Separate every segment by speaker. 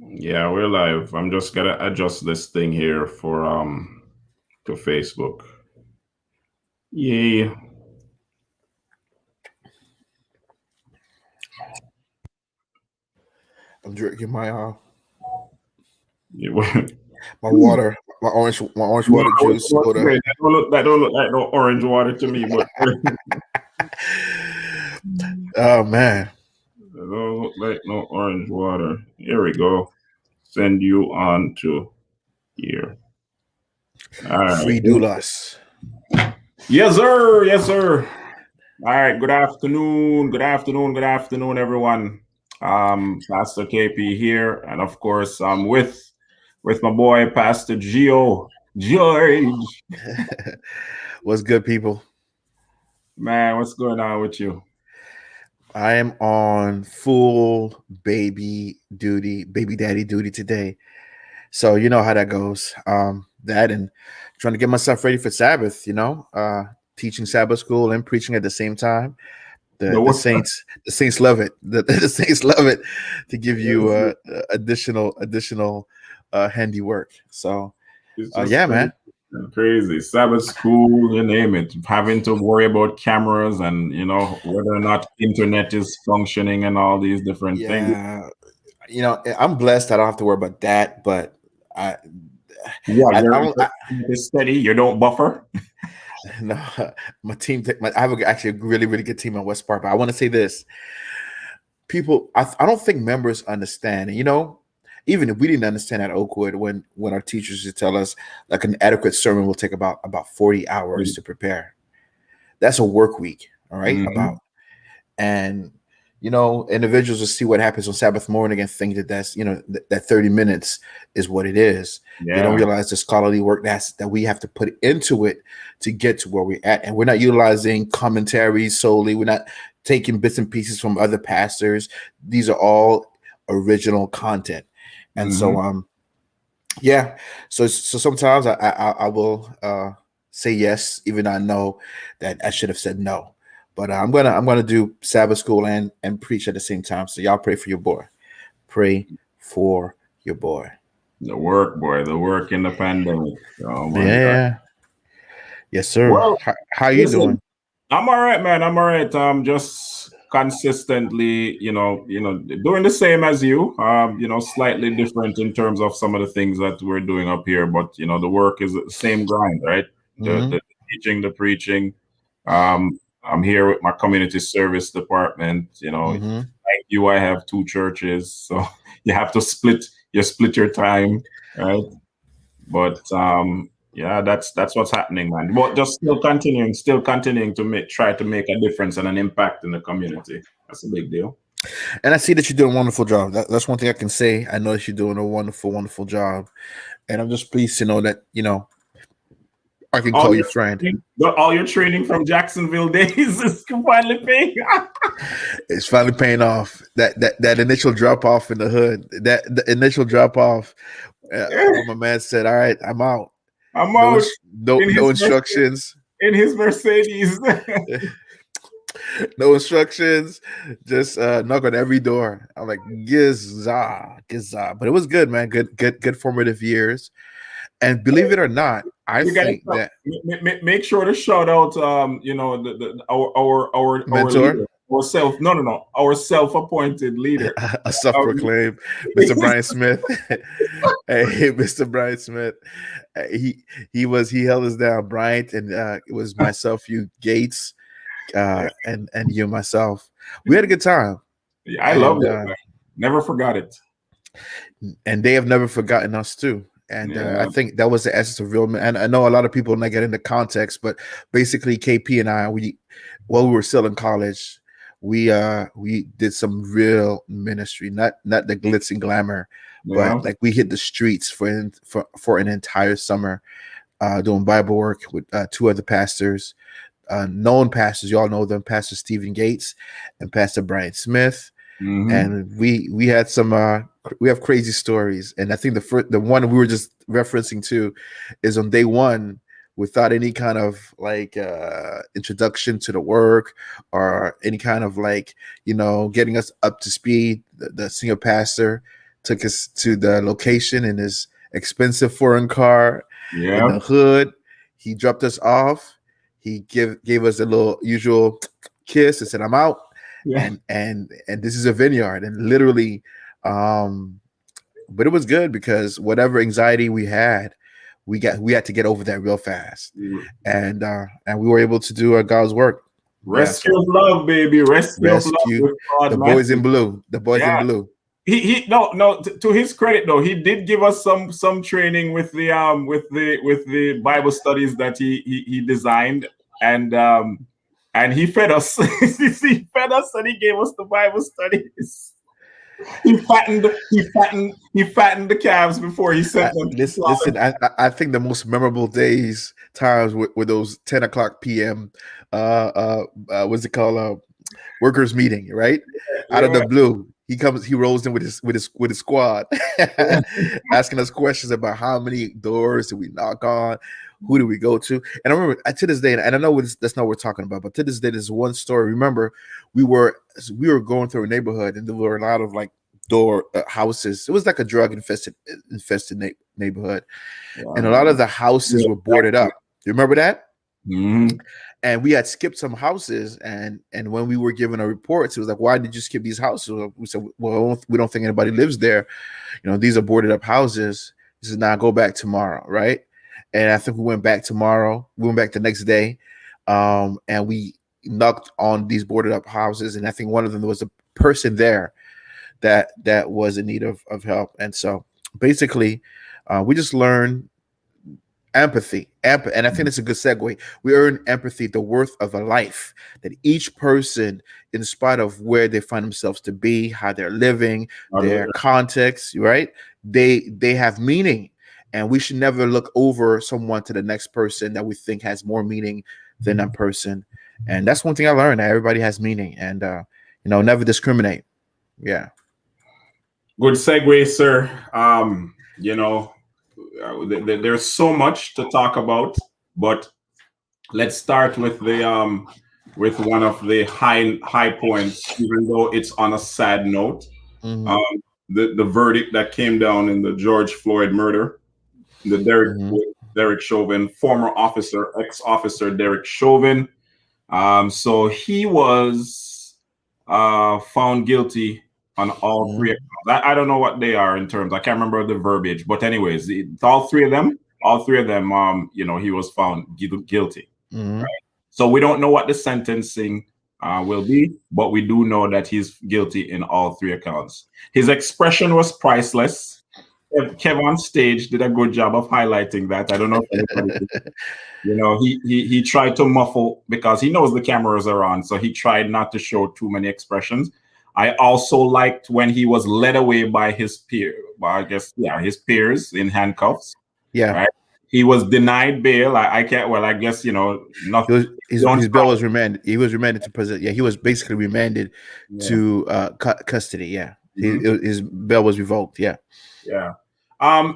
Speaker 1: Yeah, we're live. I'm just gonna adjust this thing here for to Facebook. Yay.
Speaker 2: I'm drinking
Speaker 1: Yeah,
Speaker 2: my water, my orange
Speaker 1: yeah,
Speaker 2: water
Speaker 1: I was
Speaker 2: juice
Speaker 1: about to
Speaker 2: soda.
Speaker 1: say, that don't look like no orange water to me, but
Speaker 2: Oh man,
Speaker 1: that don't look like no orange water. Here we go. Send you on to here. All right.
Speaker 2: Freedoulos.
Speaker 1: Yes, sir. Yes, sir. All right. Good afternoon. Good afternoon. Good afternoon, everyone. Pastor KP here, and of course, I'm with my boy Pastor Gio George.
Speaker 2: What's good, people?
Speaker 1: Man, what's going on with you?
Speaker 2: I am on full baby daddy duty today. So you know how that goes. That and trying to get myself ready for Sabbath. Teaching Sabbath school and preaching at the same time. The
Speaker 1: The
Speaker 2: the
Speaker 1: what?
Speaker 2: saints the saints love it. The saints love it to give you additional handiwork. So
Speaker 1: It's just
Speaker 2: yeah,
Speaker 1: crazy.
Speaker 2: man.
Speaker 1: Crazy. Sabbath school, you name it. Having to worry about cameras and whether or not internet is functioning and all these different things.
Speaker 2: Yeah, I'm blessed. I don't have to worry about that. But I
Speaker 1: Yeah,
Speaker 2: I, I
Speaker 1: you're
Speaker 2: don't. I,
Speaker 1: steady. You don't buffer.
Speaker 2: no, my team. I have actually a really really good team on West Park. But I want to say this: people, I don't think members understand. And even if we didn't understand at Oakwood, when our teachers would tell us like an adequate sermon will take about 40 hours to prepare. That's a work week, all right?
Speaker 1: Hmm.
Speaker 2: And individuals will see what happens on Sabbath morning and think that that 30 minutes is what it is. They don't
Speaker 1: Yeah.
Speaker 2: realize the scholarly work that we have to put into it to get to where we're at. And we're not utilizing commentaries solely. We're not taking bits and pieces from other pastors. These are all original content. And
Speaker 1: Hmm.
Speaker 2: so yeah. So sometimes I will say yes, even though I know that I should have said no. But I'm gonna do Sabbath school and preach at the same time. So y'all pray for your boy. Pray for your boy.
Speaker 1: The work, boy. The work in the pandemic. Oh my God.
Speaker 2: Yeah. Yes, sir.
Speaker 1: Well,
Speaker 2: How you
Speaker 1: listen,
Speaker 2: doing?
Speaker 1: I'm all right, man. I'm all right. Just consistently, doing the same as you. Slightly different in terms of some of the things that we're doing up here, but the work is the same grind, right? The
Speaker 2: Hmm.
Speaker 1: teaching, the preaching. I'm here with my community service department.
Speaker 2: Hmm.
Speaker 1: Like you, I have two churches, so you have to split your time, right? But yeah, that's what's happening, man. But just still continuing to try to make a difference and an impact in the community. That's a big deal.
Speaker 2: And I see that you're doing a wonderful job. That's one thing I can say. I know that you're doing a wonderful, wonderful job. And I'm just pleased to know that, I can
Speaker 1: All
Speaker 2: call
Speaker 1: your
Speaker 2: you friend.
Speaker 1: all your training from Jacksonville days is finally paying.
Speaker 2: It's finally paying off. That initial drop off in the hood, that the initial drop off, when my man said, "All right, I'm out."
Speaker 1: I'm
Speaker 2: No,
Speaker 1: out
Speaker 2: no,
Speaker 1: in
Speaker 2: no
Speaker 1: his
Speaker 2: instructions.
Speaker 1: in his Mercedes.
Speaker 2: No instructions. Just knock on every door. I'm like, giza, giza. But it was good, man. Good formative years. And believe it or not, I
Speaker 1: We gotta
Speaker 2: think that
Speaker 1: make sure to shout out, our
Speaker 2: mentor,
Speaker 1: leader, our self-appointed leader.
Speaker 2: a
Speaker 1: Um,
Speaker 2: self-proclaimed Mr. Brian Smith. Hey, Mr. Brian Smith. He held us down, Bryant, and it was myself, you, Gates, and you, myself. We had a good time,
Speaker 1: Yeah, I love
Speaker 2: and
Speaker 1: it, man. Never forgot it.
Speaker 2: they have never forgotten us too. And I
Speaker 1: Yeah.
Speaker 2: think that was the essence of real. And I know a lot of people not get into context, but basically, KP and I, while we were still in college, we did some real ministry, not the glitz and glamour, but
Speaker 1: Yeah.
Speaker 2: like we hit the streets for an entire summer, doing Bible work with two other pastors, known pastors. You all know them, Pastor Stephen Gates and Pastor Brian Smith.
Speaker 1: Hmm.
Speaker 2: And we had some we have crazy stories. And I think the one we were just referencing to is on day one, without any kind of like introduction to the work or any kind of like getting us up to speed. The senior pastor took us to the location in his expensive foreign car in
Speaker 1: Yeah.
Speaker 2: the hood. He dropped us off. He gave us a little usual kiss and said, "I'm out."
Speaker 1: Yeah.
Speaker 2: And this is a vineyard, and literally, but it was good because whatever anxiety we had, we had to get over that real fast, and we were able to do God's work. Yeah,
Speaker 1: Rescue of love, baby. Rescue of love
Speaker 2: rescue
Speaker 1: with God,
Speaker 2: the
Speaker 1: man.
Speaker 2: boys in blue. The boys in
Speaker 1: Yeah.
Speaker 2: blue.
Speaker 1: He no to his credit though, he did give us some training with the Bible studies that he designed, and he fed us. He fed us and he gave us the Bible studies. He fattened the calves before he sent them.
Speaker 2: Listen, I think the most memorable times were those 10 o'clock p.m. What's it called? Workers meeting, right? Out of the blue, he rolls in with his squad, asking us questions about how many doors do we knock on, who do we go to. And I remember to this day, and I know that's not what we're talking about, but to this day, there's one story. Remember, we were going through a neighborhood, and there were a lot of like houses. It was like a drug infested neighborhood, and a lot of the houses were boarded up. You remember that?
Speaker 1: Mm-hmm.
Speaker 2: And we had skipped some houses, and when we were given a report, it was like, "Why did you skip these houses?" We said, "Well, we don't think anybody lives there. You know, these are boarded up houses." He said, "Now go back tomorrow, right?" And I think we went back tomorrow. We went back the next day, and we knocked on these boarded up houses, and I think one of them was a person there that was in need of help. And so basically, we just learned empathy, and I think it's a good segue. We earn empathy, the worth of a life, that each person, in spite of where they find themselves to be, how they're living, their context, right? They have meaning, and we should never look over someone to the next person that we think has more meaning than that person. And that's one thing I learned, that everybody has meaning, and never discriminate. Yeah.
Speaker 1: Good segue, sir. There's so much to talk about, but let's start with with one of the high points, even though it's on a sad note.
Speaker 2: Mm-hmm.
Speaker 1: The verdict that came down in the George Floyd murder, the Derek Chauvin, former officer, ex-officer Derek Chauvin. So he was found guilty on all three accounts. I don't know what they are in terms. I can't remember the verbiage, but anyways, all three of them, he was found guilty.
Speaker 2: Mm-hmm.
Speaker 1: Right? So we don't know what the sentencing will be, but we do know that he's guilty in all three accounts. His expression was priceless. Kev on stage did a good job of highlighting that. I don't know if anybody he tried to muffle because he knows the cameras are on, so he tried not to show too many expressions. I also liked when he was led away by his his peers in handcuffs.
Speaker 2: Yeah.
Speaker 1: Right? He was denied bail. I can't. Well, I guess nothing.
Speaker 2: His bail was remanded. He was remanded to prison. Yeah, he was basically remanded to custody. Yeah, his bail was revoked. Yeah.
Speaker 1: Yeah.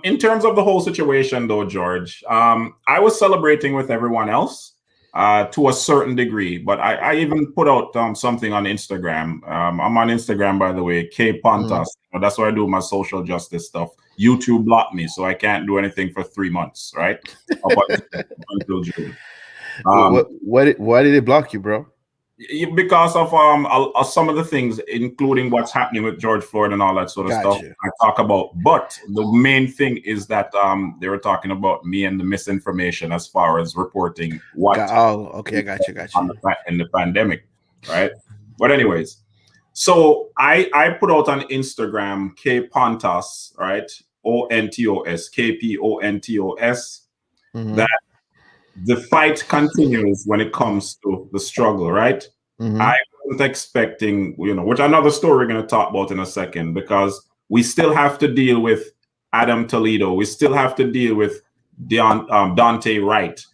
Speaker 1: In terms of the whole situation, though, George, I was celebrating with everyone else to a certain degree, but I even put out something on Instagram. I'm on Instagram, by the way, K Pontas. That's where I do my social justice stuff. YouTube blocked me, so I can't do anything for 3 months, right? Until June.
Speaker 2: Why did it block you, bro?
Speaker 1: Because of some of the things, including what's happening with George Floyd and all that sort of stuff I talk about. But the main thing is that they were talking about me and the misinformation as far as reporting what.
Speaker 2: Okay, I got you.
Speaker 1: In the pandemic, right? But anyways, so I put out on Instagram K Pontas, right? ONTOS, KPONTOS, that the fight continues when it comes to the struggle, right? I wasn't expecting, which another story we're going to talk about in a second, because we still have to deal with Adam Toledo. We still have to deal with Dante Wright.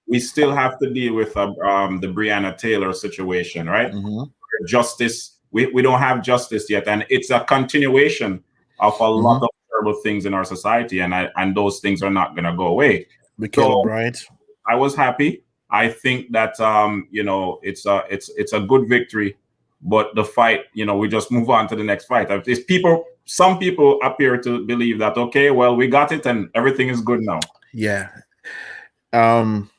Speaker 1: We still have to deal with the Breonna Taylor situation, right? Justice, we don't have justice yet. And it's a continuation of a lot of terrible things in our society. And those things are not going to go away.
Speaker 2: So, Bryant.
Speaker 1: I was happy. I think that it's a good victory but the fight, we just move on to the next fight. Some people appear to believe that, okay, well, we got it and everything is good now.
Speaker 2: Yeah. One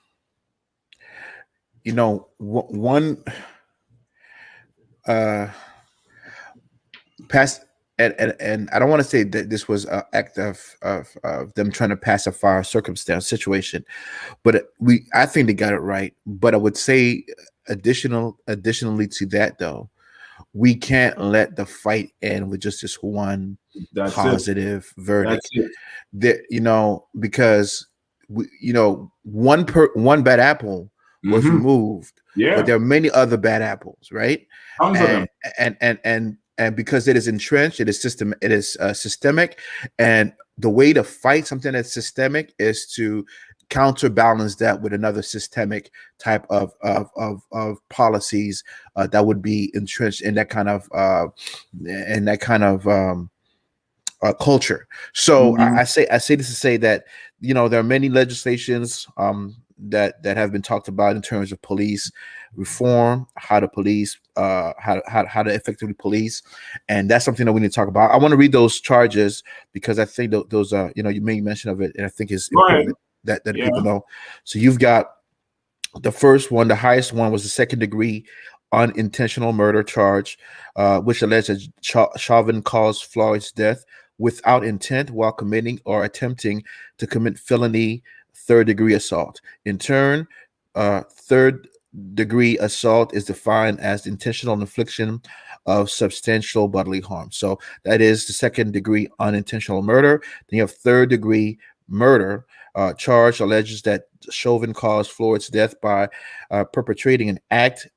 Speaker 2: past and I don't want to say that this was an act of them trying to pacify a circumstance situation, but I think they got it right. But I would say additionally to that though, we can't let the fight end with just this one positive verdict. That because one bad apple was removed, but there are many other bad apples, right?
Speaker 1: Tons of them.
Speaker 2: And because it is entrenched, it is systemic, and the way to fight something that's systemic is to counterbalance that with another systemic type of policies that would be entrenched in that kind of culture. So I say this to say that there are many legislations that have been talked about in terms of police reform, how to police, how to effectively police, and that's something that we need to talk about. I want to read those charges because I think those are you made mention of it, and I think it's important that people know. So you've got the first one, the highest one was the second degree unintentional murder charge, which alleged that Chauvin caused Floyd's death without intent while committing or attempting to commit felony third degree assault. In turn, third degree assault is defined as intentional infliction of substantial bodily harm. So that is the second degree unintentional murder. Then you have third degree murder charge alleges that Chauvin caused Floyd's death by perpetrating an act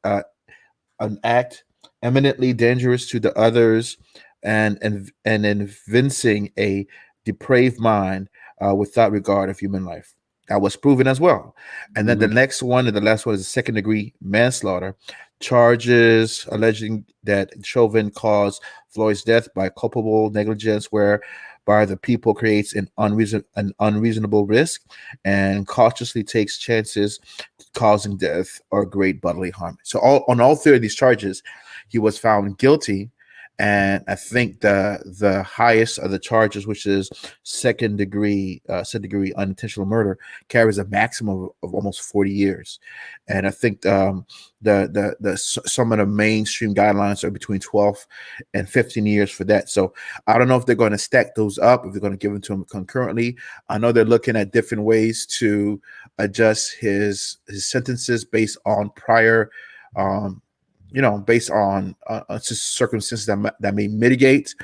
Speaker 2: eminently dangerous to the others and evincing a depraved mind without regard of human life. That was proven as well. And then the next one and the last one is the second degree manslaughter charges alleging that Chauvin caused Floyd's death by culpable negligence whereby the people creates an unreasonable risk and cautiously takes chances causing death or great bodily harm. So on all three of these charges, he was found guilty. And I think the highest of the charges, which is second degree unintentional murder, carries a maximum of almost 40 years. And I think some of the mainstream guidelines are between 12 and 15 years for that. So I don't know if they're going to stack those up, if they're going to give them to him concurrently. I know they're looking at different ways to adjust his sentences based on prior based on circumstances that may mitigate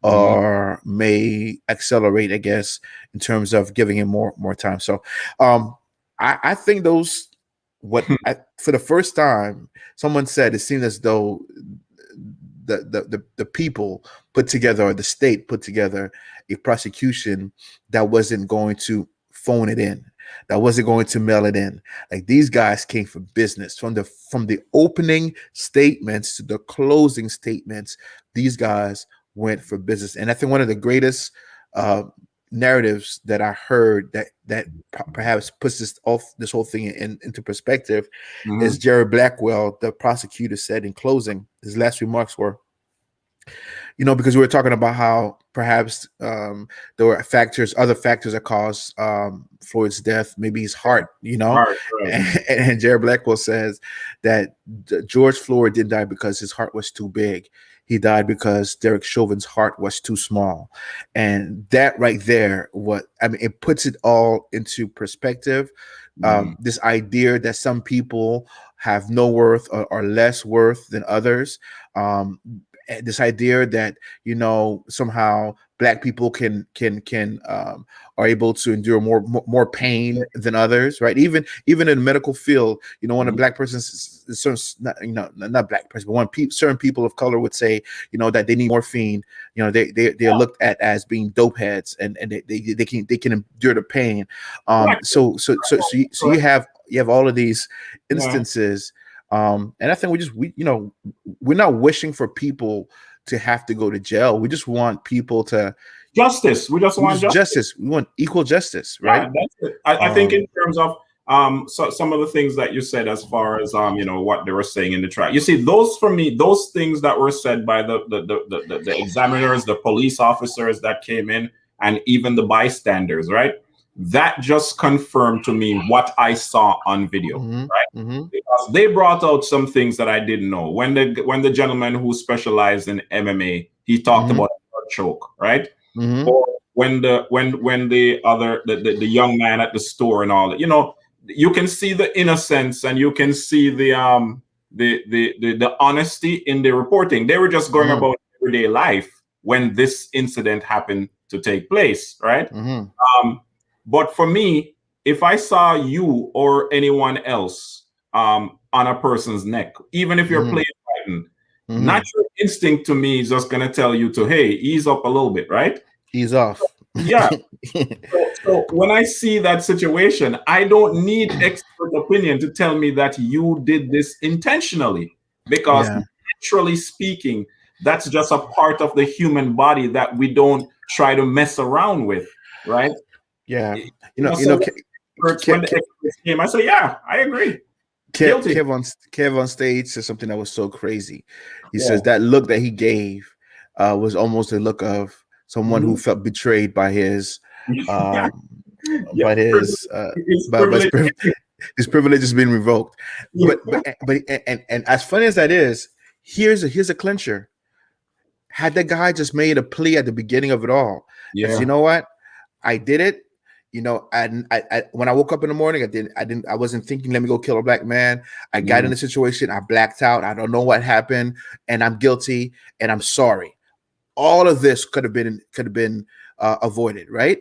Speaker 2: or may accelerate, I guess, in terms of giving him more time. So I think for the first time, someone said it seemed as though the people put together, or the state put together a prosecution that wasn't going to phone it in, that wasn't going to mail it in. Like, these guys came for business from the opening statements to the closing statements. These guys went for business. And I think one of the greatest narratives that I heard that perhaps puts this whole thing into perspective is Jerry Blackwell, the prosecutor, said in closing, his last remarks were, because we were talking about how perhaps there were other factors that caused Floyd's death, maybe his heart,
Speaker 1: Heart, right.
Speaker 2: and Jerry Blackwell says that George Floyd didn't die because his heart was too big. He died because Derek Chauvin's heart was too small. And that right there, it puts it all into perspective. This idea that some people have no worth or less worth than others. This idea that somehow Black people can are able to endure more pain than others, right? Even in the medical field, when a Black person, not Black person, but certain people of color would say, that they need morphine, they're looked at as being dope heads, and they can endure the pain. So you have all of these instances. And I think we're not wishing for people to have to go to jail. We just want people to
Speaker 1: justice. We just want justice.
Speaker 2: We want equal justice, right?
Speaker 1: Yeah, that's it. I think in terms of so some of the things that you said as far as what they were saying in the trial. You see, those for me, those things that were said by the examiners, the police officers that came in, and even the bystanders, right? That just confirmed to me what I saw on video, right? Because they brought out some things that I didn't know. When the gentleman who specialized in MMA, he talked about a blood choke, right? Or when the young man at the store and all that, you can see the innocence and you can see the honesty in the reporting. They were just going about everyday life when this incident happened to take place, right? But for me, if I saw you or anyone else on a person's neck, even if you're playing fighting, natural instinct to me is just gonna tell you to, hey, ease up a little bit, right?
Speaker 2: Ease off.
Speaker 1: Yeah. So when I see that situation, I don't need expert opinion to tell me that you did this intentionally, because naturally speaking, that's just a part of the human body that we don't try to mess around with, right?
Speaker 2: Yeah.
Speaker 1: When the experts came, I say, yeah, I agree.
Speaker 2: Kev on stage says something that was so crazy. He says that look that he gave was almost a look of someone who felt betrayed by his his privilege has been revoked. But as funny as that is, here's a clincher. Had the guy just made a plea at the beginning of it all, you know what, I did it. And I when I woke up in the morning, I wasn't thinking, let me go kill a black man. I got in the situation, I blacked out, I don't know what happened, and I'm guilty, and I'm sorry. All of this could have been avoided, right?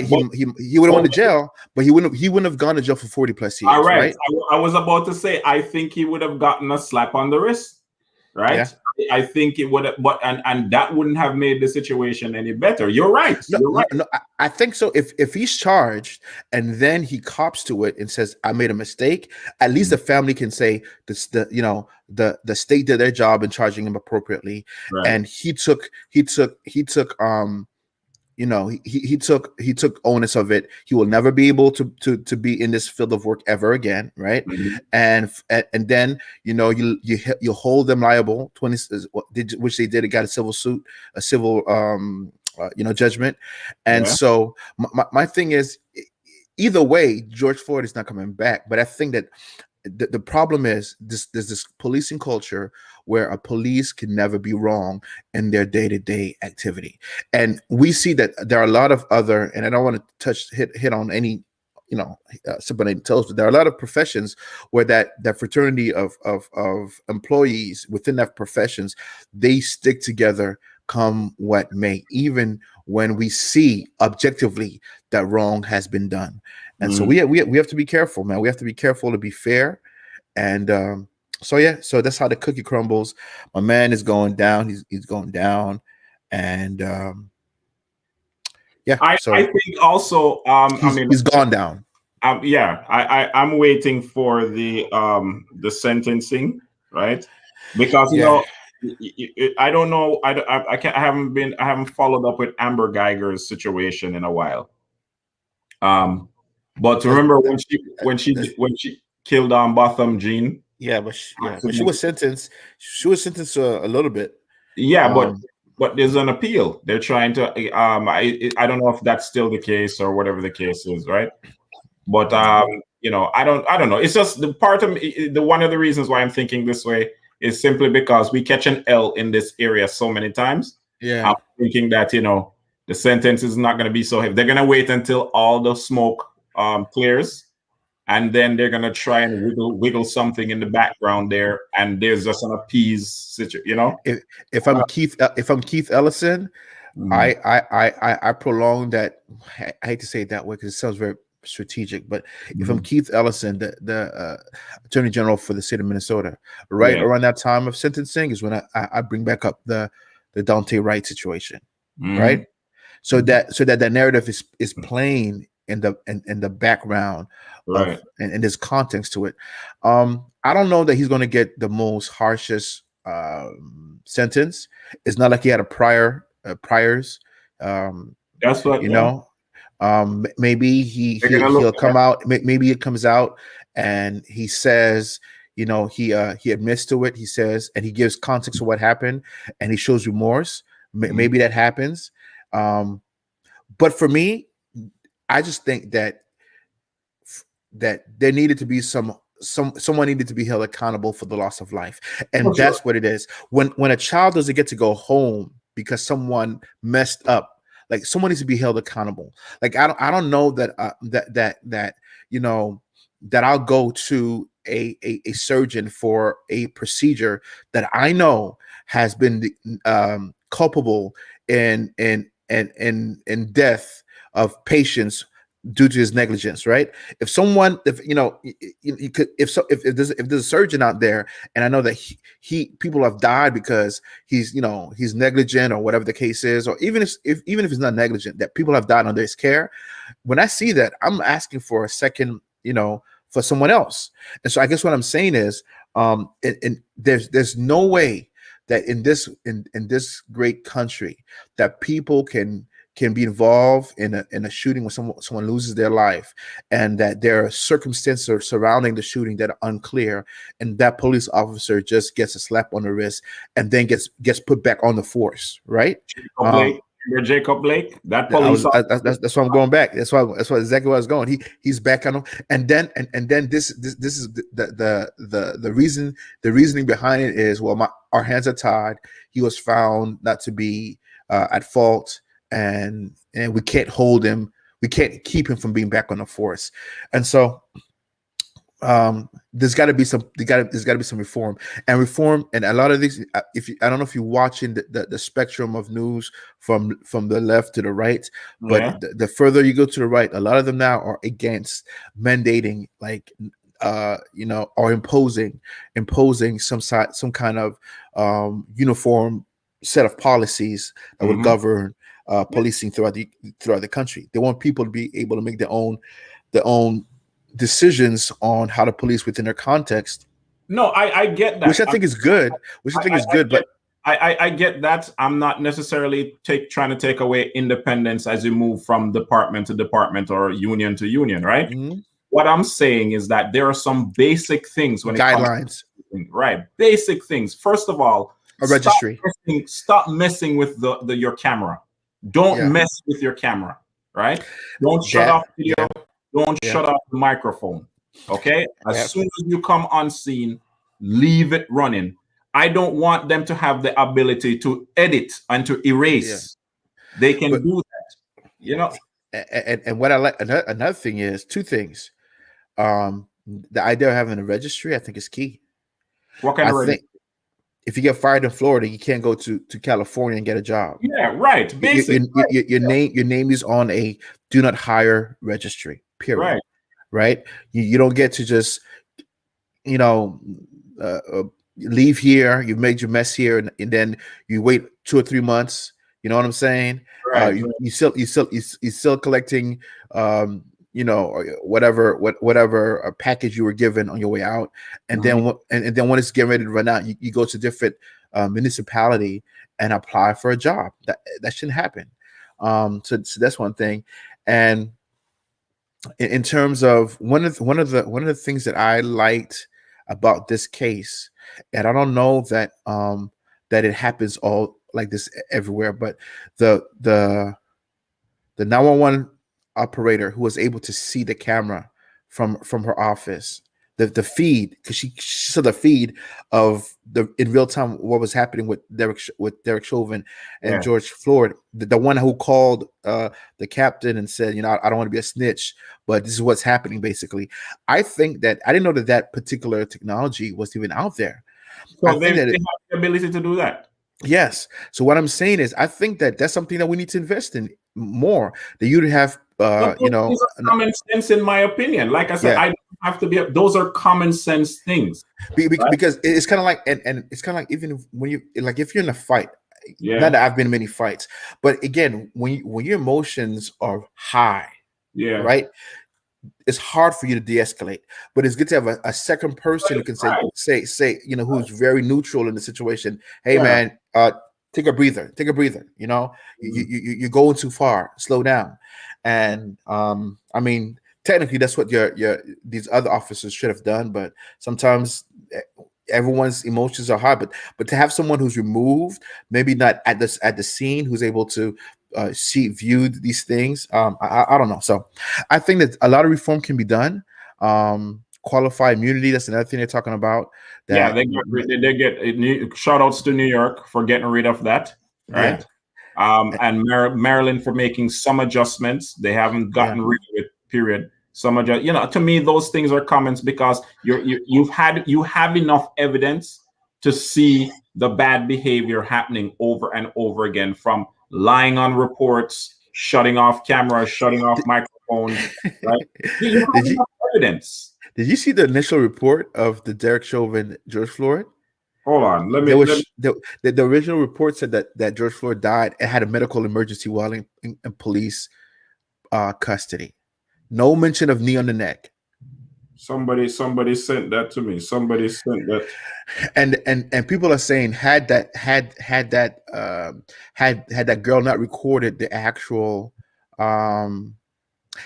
Speaker 2: He would have went to jail, but he wouldn't have gone to jail for 40 plus years.
Speaker 1: All right. I was about to say, I think he would have gotten a slap on the wrist, right? Yeah. I think it would have, but and that wouldn't have made the situation any better. You're right.
Speaker 2: No, I think so. If he's charged and then he cops to it and says, I made a mistake, at least the family can say the state did their job in charging him appropriately. Right. And he took he took onus of it. He will never be able to be in this field of work ever again, right? And then you hold them liable. Which they did. It got a civil suit, a civil judgment. And so my thing is, either way, George Floyd is not coming back. But I think that the problem is there's this policing culture where a police can never be wrong in their day-to-day activity. And we see that there are a lot of other, and I don't want to hit on any, somebody tells, but there are a lot of professions where that fraternity of employees within that professions, they stick together come what may, even when we see objectively that wrong has been done. And so we have to be careful, man. We have to be careful to be fair. And so that's how the cookie crumbles. My man is going down. He's going down. And
Speaker 1: I think also
Speaker 2: he's gone down.
Speaker 1: I'm waiting for the sentencing, right? Because I don't know. I haven't followed up with Amber Geiger's situation in a while. But remember when she killed Botham Jean?
Speaker 2: Yeah, but she was sentenced. She was sentenced a little bit.
Speaker 1: Yeah, but there's an appeal. They're trying to. I don't know if that's still the case or whatever the case is, right? But I don't know. It's just the part of one of the reasons why I'm thinking this way is simply because we catch an L in this area so many times.
Speaker 2: Yeah,
Speaker 1: I'm thinking that the sentence is not going to be so heavy. They're going to wait until all the smoke clears, and then they're going to try and wiggle something in the background there, and there's just an appease situation.
Speaker 2: If I'm Keith Ellison, I prolong that. I hate to say it that way because it sounds very strategic, but if I'm Keith Ellison, the Attorney General for the state of Minnesota, around that time of sentencing is when I bring back up the Dante Wright situation, right? So that narrative is playing in the background, right? And there's context to it. I don't know that he's going to get the most harshest sentence. It's not like he had priors.
Speaker 1: That's what
Speaker 2: know. Maybe
Speaker 1: They're gonna look
Speaker 2: he'll come out. Maybe it comes out and he says, he admits to it. He says, and he gives context of what happened, and he shows remorse. Maybe that happens. But for me, I just think that there needed to be someone needed to be held accountable for the loss of life, and that's what it is. When a child doesn't get to go home because someone messed up, like, someone needs to be held accountable. Like, I don't know that that I'll go to a surgeon for a procedure that I know has been culpable in death of patients due to his negligence, right? If there's a surgeon out there, and I know that people have died because he's negligent, or whatever the case is, or even if he's not negligent, that people have died under his care. When I see that, I'm asking for a second, for someone else. And so I guess what I'm saying is, and there's no way that in this great country that people can be involved in a shooting when someone loses their life, and that there are circumstances surrounding the shooting that are unclear, and that police officer just gets a slap on the wrist and then gets put back on the force, right?
Speaker 1: Jacob Blake, that
Speaker 2: police
Speaker 1: officer.
Speaker 2: That's why I'm going back. That's why exactly where I was going. He's back on him, and then this is the reasoning behind it is, well, our hands are tied. He was found not to be at fault, and we can't hold him. We can't keep him from being back on the force, and so there's got to be some reform, and a lot of these. I don't know if you're watching the spectrum of news from the left to the right, but the further you go to the right, a lot of them now are against mandating, like, or imposing some kind of uniform set of policies that would govern policing throughout the country. They want people to be able to make their own decisions on how to police within their context.
Speaker 1: No, I get that,
Speaker 2: which I think is good. But
Speaker 1: I get that. I'm not necessarily trying to take away independence as you move from department to department or union to union, right? What I'm saying is that there are some basic things when
Speaker 2: guidelines.
Speaker 1: It comes to, right? Basic things. First of all,
Speaker 2: a registry.
Speaker 1: Stop messing with your camera. Don't mess with your camera, right? Don't shut off video. Don't shut off the microphone. Okay? As soon as you come on scene, leave it running. I don't want them to have the ability to edit and to erase. They can do that.
Speaker 2: And what I like, another thing is two things. The idea of having a registry, I think, is key.
Speaker 1: What kind of registry?
Speaker 2: If you get fired in Florida, you can't go to California and get a job.
Speaker 1: Yeah, right. Basic.
Speaker 2: Your name is on a do not hire registry. Period. Right. You don't get to just leave here. You made your mess here, and then you wait 2 or 3 months. You know what I'm saying?
Speaker 1: Right.
Speaker 2: You still collecting whatever package you were given on your way out, and then when it's getting ready to run out, you go to different municipality and apply for a job. That shouldn't happen. So that's one thing. And in terms of one of the things that I liked about this case, and I don't know that that it happens all like this everywhere, but the 911 operator who was able to see the camera from her office, the feed, because she saw the feed of in real time what was happening with Derek Chauvin and George Floyd, the one who called the captain and said, I don't want to be a snitch, but this is what's happening, basically. I think that I didn't know that particular technology was even out there.
Speaker 1: So they have the ability to do that.
Speaker 2: Yes. So what I'm saying is, I think that that's something that we need to invest in more. That you'd have, those
Speaker 1: are common sense, in my opinion. Like I said, I don't have to be. Those are common sense things.
Speaker 2: Because it's kind of like, and it's kind of like, even when you if you're in a fight. Not that I've been in many fights, but again, when your emotions are high, right, it's hard for you to de-escalate. But it's good to have a second person who can say, who's very neutral in the situation. Hey, man, take a breather, take a breather. You know, you're going too far. Slow down. And I mean, technically, that's what your these other officers should have done. But sometimes everyone's emotions are high. But to have someone who's removed, maybe not at the scene, who's able to view these things, I don't know. So I think that a lot of reform can be done. Qualified immunity, that's another thing they're talking about.
Speaker 1: Yeah,
Speaker 2: That
Speaker 1: they get shout outs to New York for getting rid of that,
Speaker 2: yeah.
Speaker 1: right? And Maryland for making some adjustments. They haven't gotten rid of it. Period. Some adjust. You know, to me, those things are comments because you have enough evidence to see the bad behavior happening over and over again, from lying on reports, shutting off cameras, shutting off microphones. Right? You have enough evidence.
Speaker 2: Did you see the initial report of the Derek Chauvin George Floyd?
Speaker 1: Hold on,
Speaker 2: the original report said that George Floyd died and had a medical emergency while in police custody. No mention of knee on the neck.
Speaker 1: Somebody sent that to me. Somebody sent that.
Speaker 2: And people are saying had that girl not recorded the actual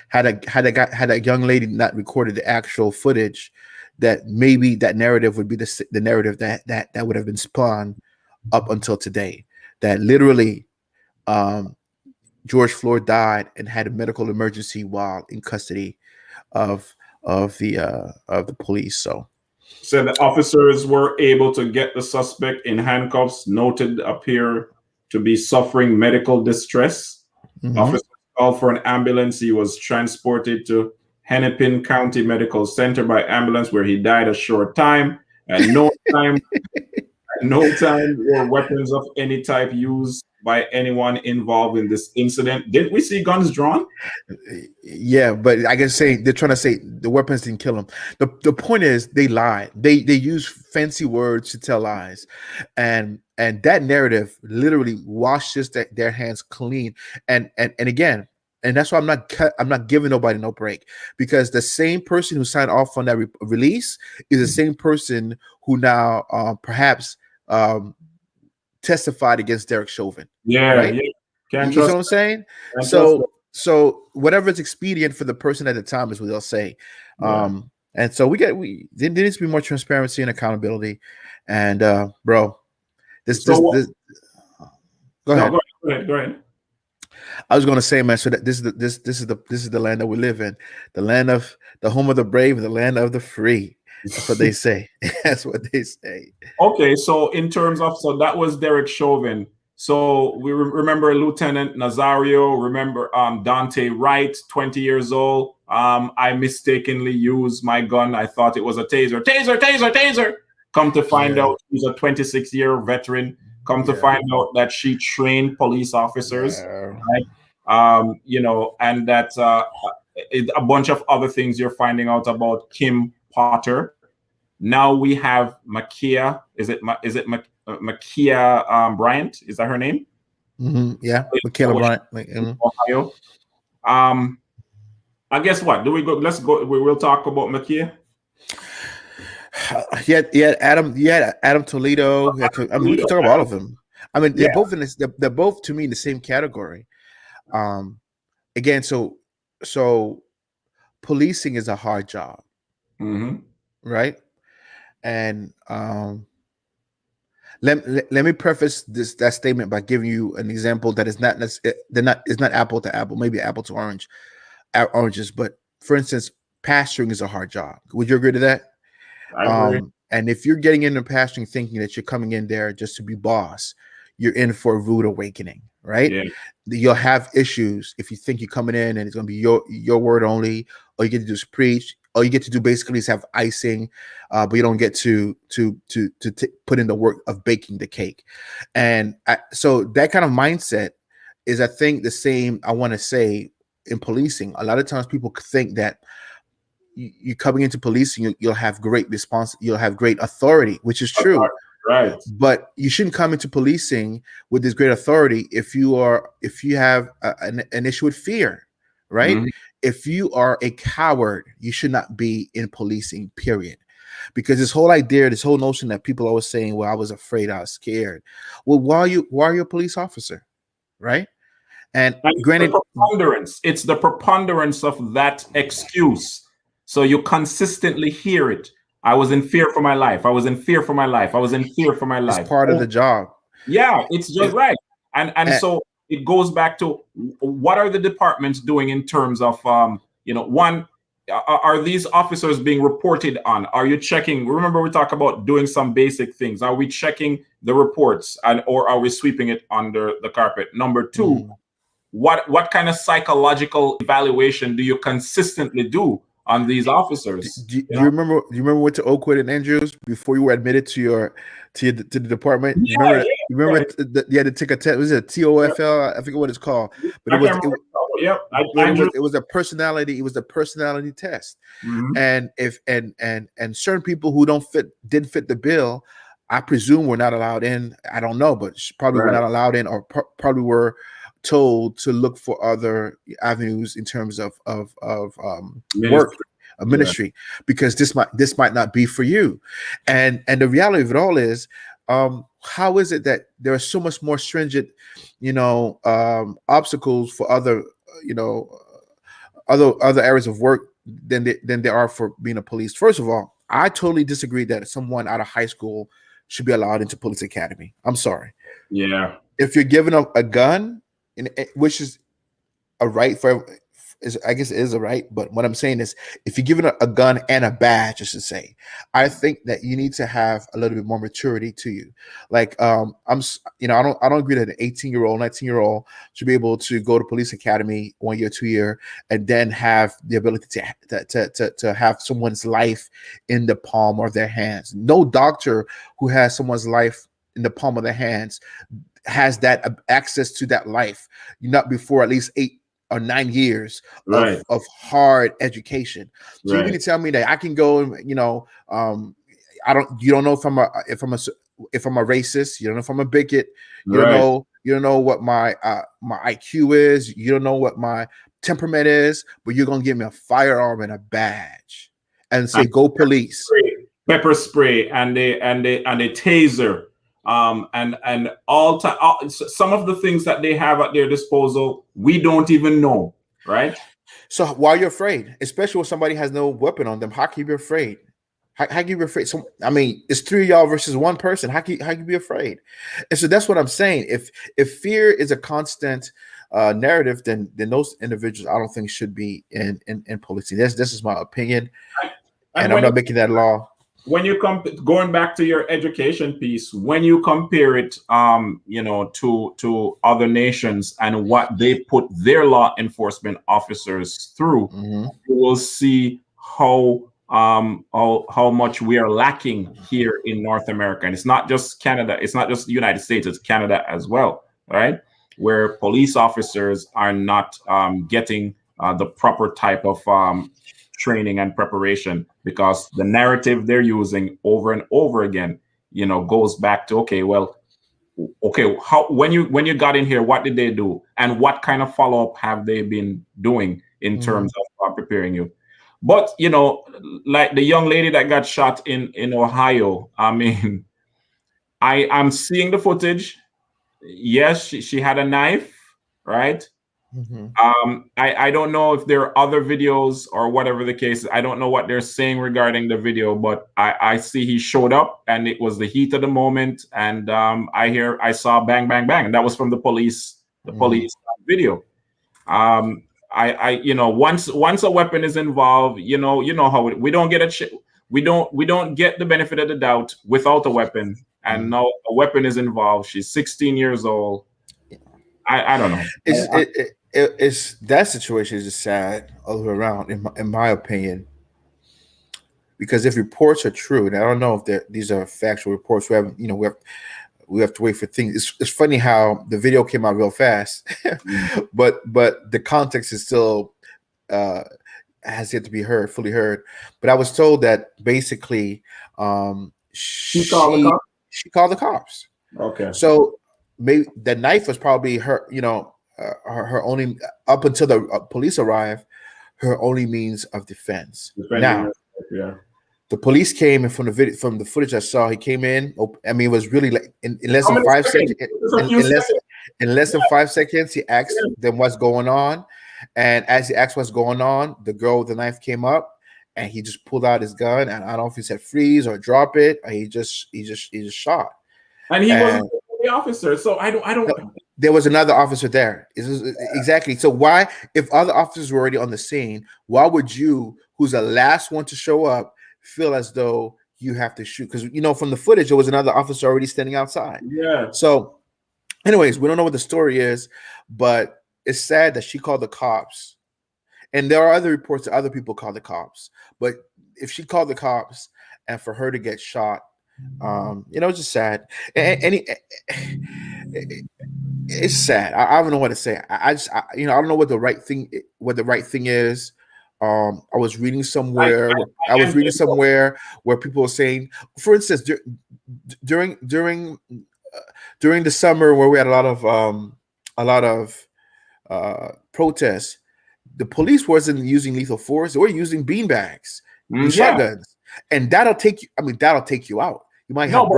Speaker 2: had that young lady not recorded the actual footage, that maybe that narrative would be the narrative that would have been spun up until today. That literally George Floyd died and had a medical emergency while in custody of the police. So
Speaker 1: said the officers were able to get the suspect in handcuffs, noted appear to be suffering medical distress. Officers called for an ambulance. He was transported to Hennepin County Medical Center by ambulance, where he died a short time. At no time were weapons of any type used by anyone involved in this incident. Didn't we see guns drawn?
Speaker 2: Yeah, but I can say they're trying to say the weapons didn't kill him. The point is they lied. They use fancy words to tell lies, and that narrative literally washes their hands clean. And again, and that's why I'm not giving nobody no break, because the same person who signed off on that release is the same person who now perhaps testified against Derek Chauvin.
Speaker 1: Yeah,
Speaker 2: right.
Speaker 1: Yeah.
Speaker 2: You know what I'm saying? So whatever is expedient for the person at the time is what they'll say. Yeah. And so there needs to be more transparency and accountability. And bro, go ahead.
Speaker 1: Go ahead.
Speaker 2: I was going to say, man, so that this is the land that we live in, the home of the brave, and the land of the free. That's what they say. That's what they say.
Speaker 1: Okay, so in terms of, so that was Derek Chauvin. So we remember Lieutenant Nazario, remember Dante Wright, 20 years old. I mistakenly used my gun. I thought it was a taser. Taser. Come to find out he's a 26-year veteran. Come to find out that she trained police officers, right? You know, and that a bunch of other things you're finding out about Kim Potter. Now we have Makia. Is it Makia Bryant? Is that her name?
Speaker 2: Yeah, Makia Bryant.
Speaker 1: Ohio. I guess what? Do we go? Let's go. We will talk about Makia.
Speaker 2: Yeah, Adam Toledo. We can talk about all of them. I mean, they're both in this. They're both, to me, in the same category. Again, so policing is a hard job, right? And let me preface that statement by giving you an example that is not apple to apple, maybe apple to oranges. But for instance, pastoring is a hard job. Would you agree to that?
Speaker 1: I agree.
Speaker 2: And if you're getting into pastoring thinking that you're coming in there just to be boss, you're in for a rude awakening, right? Yeah. You'll have issues if you think you're coming in and it's going to be your word only. All you get to do is preach. All you get to do basically is have icing, but you don't get to put in the work of baking the cake. And so that kind of mindset is, I think, the same, I want to say, in policing. A lot of times people think that you coming into policing, you'll have great you'll have great authority, which is true.
Speaker 1: Right.
Speaker 2: But you shouldn't come into policing with this great authority if you have an issue with fear, right? If you are a coward, you should not be in policing, period. because this whole idea, this whole notion that people always saying, well, I was afraid, I was scared. Well, why are you a police officer, right? And granted,
Speaker 1: it's the preponderance of that excuse. So you consistently hear it. I was in fear for my life. I was in fear for my life. I was in fear for my
Speaker 2: it's
Speaker 1: life.
Speaker 2: part of the job.
Speaker 1: Yeah, it's just right. And so it goes back to what are the departments doing in terms of one, are these officers being reported on? Are you checking? Remember, we talk about doing some basic things. Are we checking the reports, or are we sweeping it under the carpet? Number two, what kind of psychological evaluation do you consistently do on these officers?
Speaker 2: Do you remember? Do you remember what to Oakwood and Andrews before you were admitted to the department?
Speaker 1: Yeah,
Speaker 2: you remember you had to take a test. Was it TOFL? I forget what it's called, but it was a personality. It was a personality test, and and certain people who didn't fit the bill, I presume were not allowed in. I don't know, but probably were not allowed in, or probably were told to look for other avenues in terms of work, a ministry, because this might not be for you. And the reality of it all is, how is it that there are so much more stringent, obstacles for other, other areas of work than there are for being a police? First of all, I totally disagree that someone out of high school should be allowed into police academy. I'm sorry.
Speaker 1: Yeah.
Speaker 2: If you're given a gun, which is a right I guess it is a right, but what I'm saying is, if you're given a gun and a badge, I should say, I think that you need to have a little bit more maturity to you. Like, I don't agree that an 18-year-old, 19-year-old should be able to go to police academy 1 year, 2 year, and then have the ability to have someone's life in the palm of their hands. No doctor who has someone's life in the palm of their hands has that access to that life, not before at least 8 or 9 years of hard education. So you mean to tell me that I can go and you don't know if I'm a racist, you don't know if I'm a bigot, you don't know what my IQ is, you don't know what my temperament is, but you're gonna give me a firearm and a badge and say go police.
Speaker 1: Pepper spray and a taser. And some of the things that they have at their disposal, we don't even know, right?
Speaker 2: So why are you afraid? Especially when somebody has no weapon on them. How can you be afraid? How can you be afraid? So, I mean, it's 3 of y'all versus one person. How can you be afraid? And so that's what I'm saying. If fear is a constant narrative, then those individuals, I don't think, should be in policing. This is my opinion, and I'm not making that law.
Speaker 1: When you going back to your education piece, when you compare it, to other nations and what they put their law enforcement officers through, you will see how much we are lacking here in North America. And it's not just Canada, it's not just the United States, it's Canada as well, right? Where police officers are not getting the proper type of training and preparation, because the narrative they're using over and over again, goes back to, how when you got in here, what did they do, and what kind of follow-up have they been doing in terms of preparing you? But like the young lady that got shot in Ohio, I mean, I'm seeing the footage. Yes, she had a knife, right? I don't know if there are other videos or whatever the case is. I don't know what they're saying regarding the video, but I see he showed up and it was the heat of the moment. And I saw bang, bang, bang. And that was from the police video. Once a weapon is involved, how we don't get we don't get the benefit of the doubt without a weapon. And now a weapon is involved. She's 16 years old. I don't know.
Speaker 2: It's that situation is just sad all the way around, in my opinion, because if reports are true, and I don't know if these are factual reports, we have to wait for things. It's funny how the video came out real fast, but the context is still has yet to be fully heard. But I was told that basically she called the cops.
Speaker 1: Okay.
Speaker 2: So maybe the knife was probably her, her only, up until the police arrive, her only means of defense.
Speaker 1: Now,
Speaker 2: The police came, and from the video, from the footage I saw, he came in. I mean, it was really like in less
Speaker 1: How
Speaker 2: than
Speaker 1: many
Speaker 2: 5 seconds.
Speaker 1: seconds? A few seconds.
Speaker 2: In less than 5 seconds, he asked them what's going on, and as he asked what's going on, the girl with the knife came up, and he just pulled out his gun, and I don't know if he said freeze or drop it, or he just shot.
Speaker 1: And he wasn't the officer, so I don't.
Speaker 2: There was another officer there. Exactly. So why, if other officers were already on the scene, why would you, who's the last one to show up, feel as though you have to shoot? Because from the footage, there was another officer already standing outside.
Speaker 1: Yeah.
Speaker 2: So, anyways, we don't know what the story is, but it's sad that she called the cops. And there are other reports that other people called the cops. But if she called the cops and for her to get shot, it's just sad. And it's sad. I don't know what to say. I don't know what the right thing is. I was reading somewhere. I was reading somewhere where people were saying, for instance, during the summer where we had a lot of protests, the police wasn't using lethal force; they were using beanbags, shotguns, and that'll take you. I mean, that'll take you out. You might have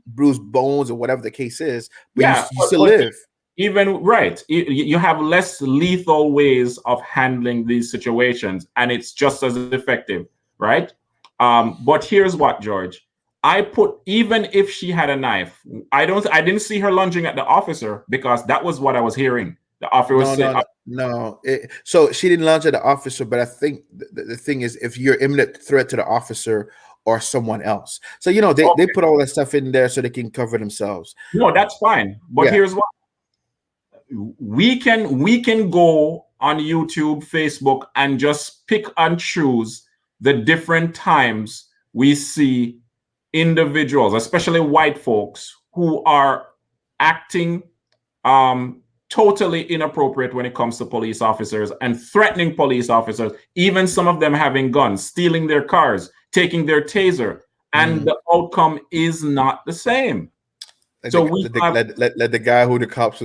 Speaker 2: bruised bones or whatever the case is, but you still live.
Speaker 1: Even right, you have less lethal ways of handling these situations, and it's just as effective, right? But here's what, George. Even if she had a knife, I didn't see her lunging at the officer, because that was what I was hearing. The officer was saying,
Speaker 2: no. So she didn't lunge at the officer, but I think the thing is, if you're imminent threat to the officer or someone else, so they put all that stuff in there so they can cover themselves.
Speaker 1: No, that's fine. But here's what. We can go on YouTube, Facebook, and just pick and choose the different times we see individuals, especially white folks, who are acting totally inappropriate when it comes to police officers and threatening police officers, even some of them having guns, stealing their cars, taking their taser, and the outcome is not the same. So
Speaker 2: let the guy who the cops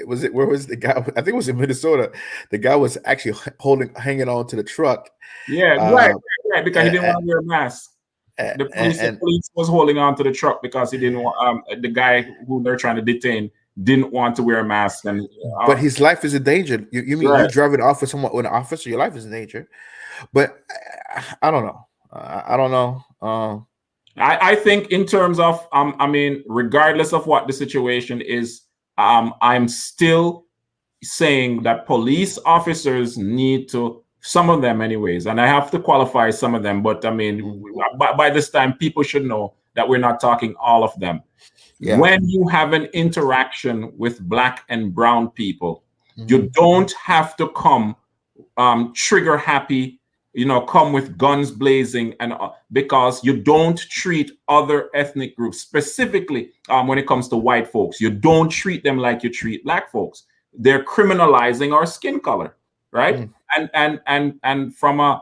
Speaker 2: where was the guy? I think it was in Minnesota. The guy was actually hanging on to the truck.
Speaker 1: Yeah, right, because he didn't want to wear a mask. The police was holding on to the truck because he didn't want the guy who they're trying to detain didn't want to wear a mask, and
Speaker 2: but his life is in danger. You mean you driving off with someone with an officer? Your life is in danger. But I don't know. I don't know.
Speaker 1: I think in terms of I mean, regardless of what the situation is, I'm still saying that police officers need to, some of them anyways, and I have to qualify some of them, but I mean, by this time people should know that we're not talking all of them. Yeah. When you have an interaction with Black and brown people, you don't have to come trigger happy, come with guns blazing, and because you don't treat other ethnic groups, specifically when it comes to white folks, you don't treat them like you treat Black folks. They're criminalizing our skin color, right? And from a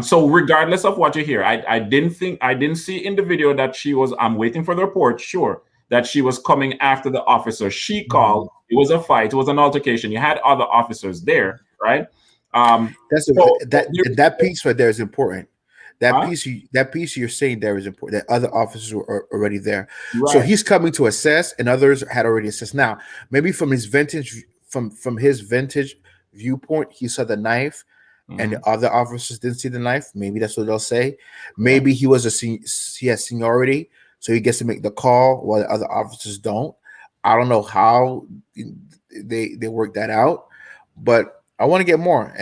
Speaker 1: so regardless of what you hear, I didn't see in the video that she was, I'm waiting for the report, sure, that she was coming after the officer. She called, it was a fight, it was an altercation. You had other officers there, right?
Speaker 2: That piece right there is important. That piece you're saying there is important. That other officers were already there, right. So he's coming to assess, and others had already assessed. Now, maybe from his vintage viewpoint, he saw the knife, and the other officers didn't see the knife. Maybe that's what they'll say. Maybe he has seniority, so he gets to make the call while the other officers don't. I don't know how they work that out, but I want to get more,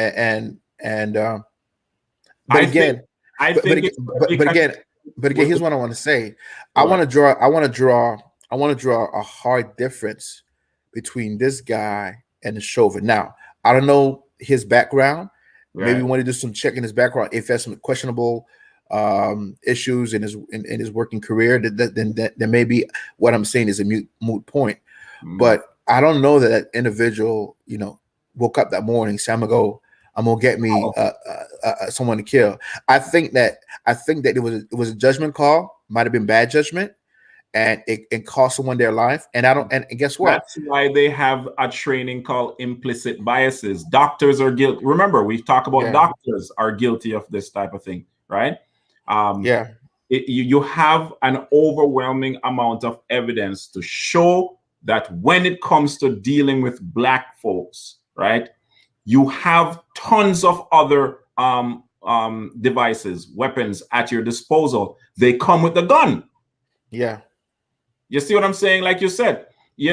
Speaker 2: but again, here's what I want to say. I want to draw a hard difference between this guy and the Chauvin. Now, I don't know his background. Right. Maybe we want to do some checking his background. If there's some questionable issues in his working career, then maybe what I'm saying is a moot point. But I don't know that individual, woke up that morning, say, I'm gonna get me someone to kill. I think that it was a judgment call, might have been bad judgment, and it cost someone their life. And guess what?
Speaker 1: That's why they have a training called implicit biases. Doctors are guilty. Remember, we've talked about doctors are guilty of this type of thing, right? you have an overwhelming amount of evidence to show that when it comes to dealing with Black folks, right, you have tons of other devices, weapons at your disposal. They come with the gun.
Speaker 2: Yeah.
Speaker 1: You see what I'm saying? Like you said,
Speaker 2: Yeah.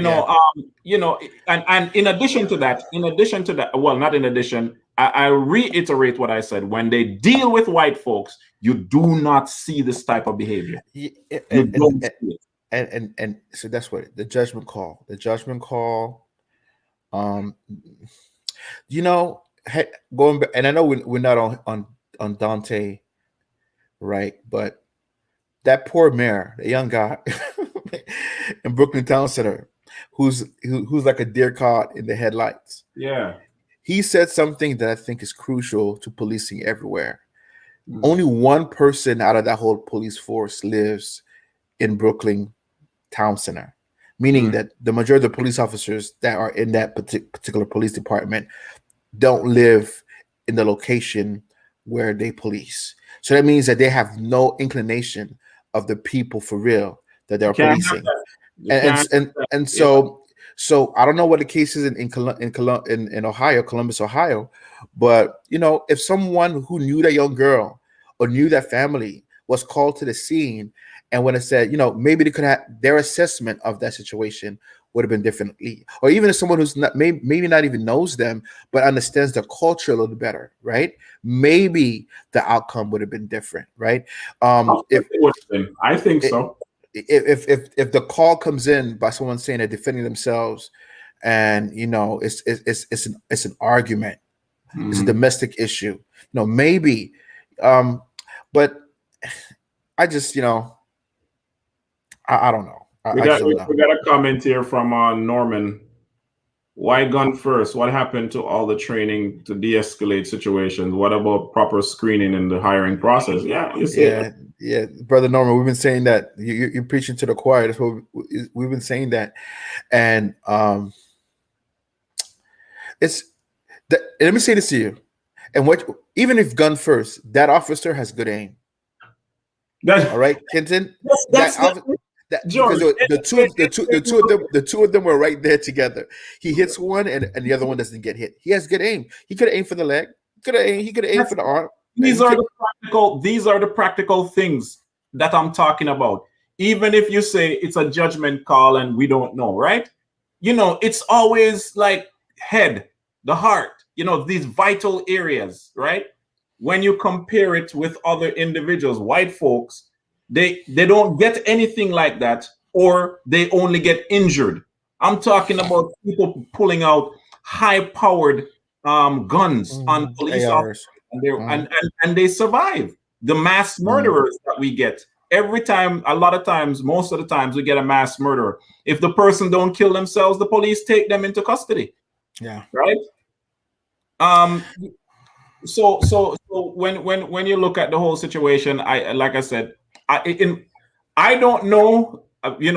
Speaker 1: and in addition to that, well, not in addition, I reiterate what I said. When they deal with white folks, you do not see this type of behavior.
Speaker 2: Yeah,
Speaker 1: You don't see it.
Speaker 2: and so that's what the judgment call. The judgment call. Um, going back, and I know we're not on Dante, right? But that poor mayor, the young guy in Brooklyn Town Center, who's like a deer caught in the headlights.
Speaker 1: Yeah.
Speaker 2: He said something that I think is crucial to policing everywhere. Only one person out of that whole police force lives in Brooklyn Town Center, meaning that the majority of the police officers that are in that particular police department don't live in the location where they police. So that means that they have no inclination of the people for real that they're policing. And so I don't know what the case is in Ohio, Columbus, Ohio, but if someone who knew that young girl or knew that family was called to the scene, and when it said, maybe they could have their assessment of that situation would have been differently, or even if someone who's not maybe not even knows them but understands the culture a little better, right? Maybe the outcome would have been different, right?
Speaker 1: I think so.
Speaker 2: If the call comes in by someone saying they're defending themselves, and it's an argument, it's a domestic issue, maybe, but I just I don't know.
Speaker 1: We got a comment here from Norman. Why gun first? What happened to all the training to de-escalate situations? What about proper screening in the hiring process? Yeah, you see.
Speaker 2: Yeah, brother Norman, we've been saying that. You're preaching to the choir. That's what we've been saying that, and let me say this to you, and even if gun first, that officer has good aim. All right, Kenton. Because the two of them were right there together. He hits one, and the other one doesn't get hit. He has good aim. He could have aimed for the leg. He could have aimed for the arm.
Speaker 1: These are the practical things that I'm talking about. Even if you say it's a judgment call and we don't know, right? It's always like head, the heart, these vital areas, right? When you compare it with other individuals, white folks, they don't get anything like that, or they only get injured. I'm talking about people pulling out high-powered guns on police officers, and they survive. The mass murderers that we get every time, a lot of times, most of the times, we get a mass murderer. If the person don't kill themselves, the police take them into custody.
Speaker 2: Yeah.
Speaker 1: Right. So when you look at the whole situation, like I said, I don't know,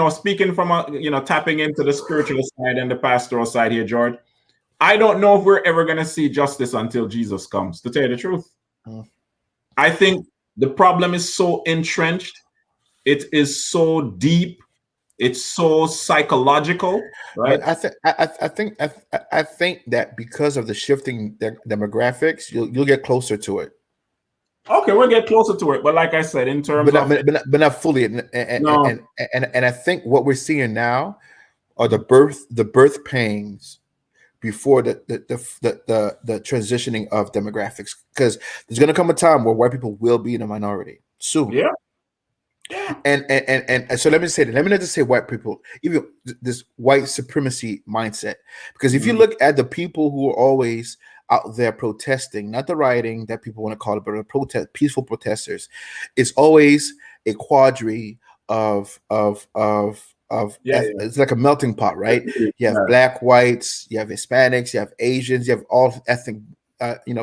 Speaker 1: speaking from tapping into the spiritual side and the pastoral side here, George, I don't know if we're ever going to see justice until Jesus comes, to tell you the truth. I think the problem is so entrenched. It is so deep. It's so psychological, right?
Speaker 2: But I think that because of the shifting demographics, you'll get closer to it.
Speaker 1: Okay, we'll get closer to it, but like I said, in terms
Speaker 2: but not fully. And I think what we're seeing now are the birth pains before the transitioning of demographics, because there's going to come a time where white people will be in a minority soon.
Speaker 1: Yeah.
Speaker 2: And so let me say that. Let me not just say white people, even this white supremacy mindset. Because if you look at the people who are always out there protesting, not the rioting that people want to call it, but the peaceful protesters, it's always a quadri of it's like a melting pot, right? You have black, whites, you have Hispanics, you have Asians, you have all ethnic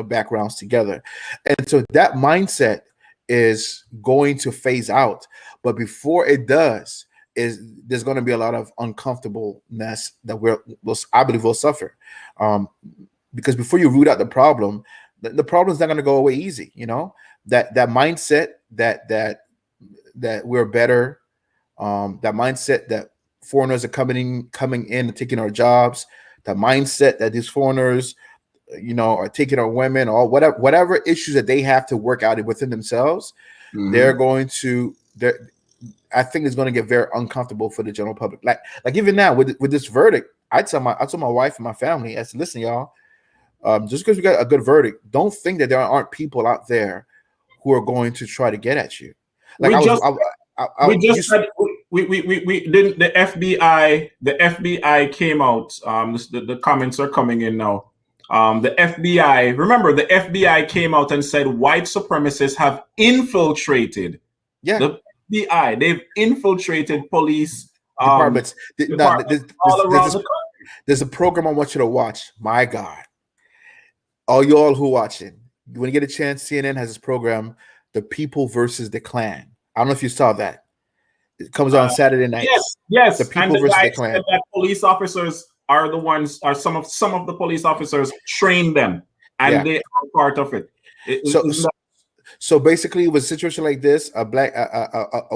Speaker 2: backgrounds together. And so that mindset is going to phase out, but before it does, there's going to be a lot of uncomfortableness that I believe we'll suffer, because before you root out the problem, the problem is not going to go away easy. That mindset, that that we're better, that mindset that foreigners are coming in and taking our jobs, the mindset that these foreigners, are taking our women, or whatever issues that they have to work out within themselves, they're
Speaker 1: Mm-hmm.
Speaker 2: going to. I think it's going to get very uncomfortable for the general public. Like even now with this verdict, I told my wife and my family, I said, listen, y'all, just because we got a good verdict, don't think that there aren't people out there who are going to try to get at you. Like
Speaker 1: We just we
Speaker 2: you,
Speaker 1: just had we didn't the FBI came out. The comments are coming in now. The FBI, remember, the FBI came out and said white supremacists have infiltrated
Speaker 2: yeah,
Speaker 1: the FBI. They've infiltrated police
Speaker 2: departments. Now,
Speaker 1: departments all around the country.
Speaker 2: there's a program I want you to watch. My God, all y'all who watching, when you get a chance, CNN has this program, The People versus the Klan. I don't know if you saw that. It comes on Saturday nights.
Speaker 1: Yes.
Speaker 2: The
Speaker 1: And
Speaker 2: People
Speaker 1: the
Speaker 2: versus
Speaker 1: guy
Speaker 2: the Klan.
Speaker 1: said that police officers are the ones, are some of the police officers train them, and
Speaker 2: Yeah.
Speaker 1: they are part of it.
Speaker 2: So basically, it was a situation like this: a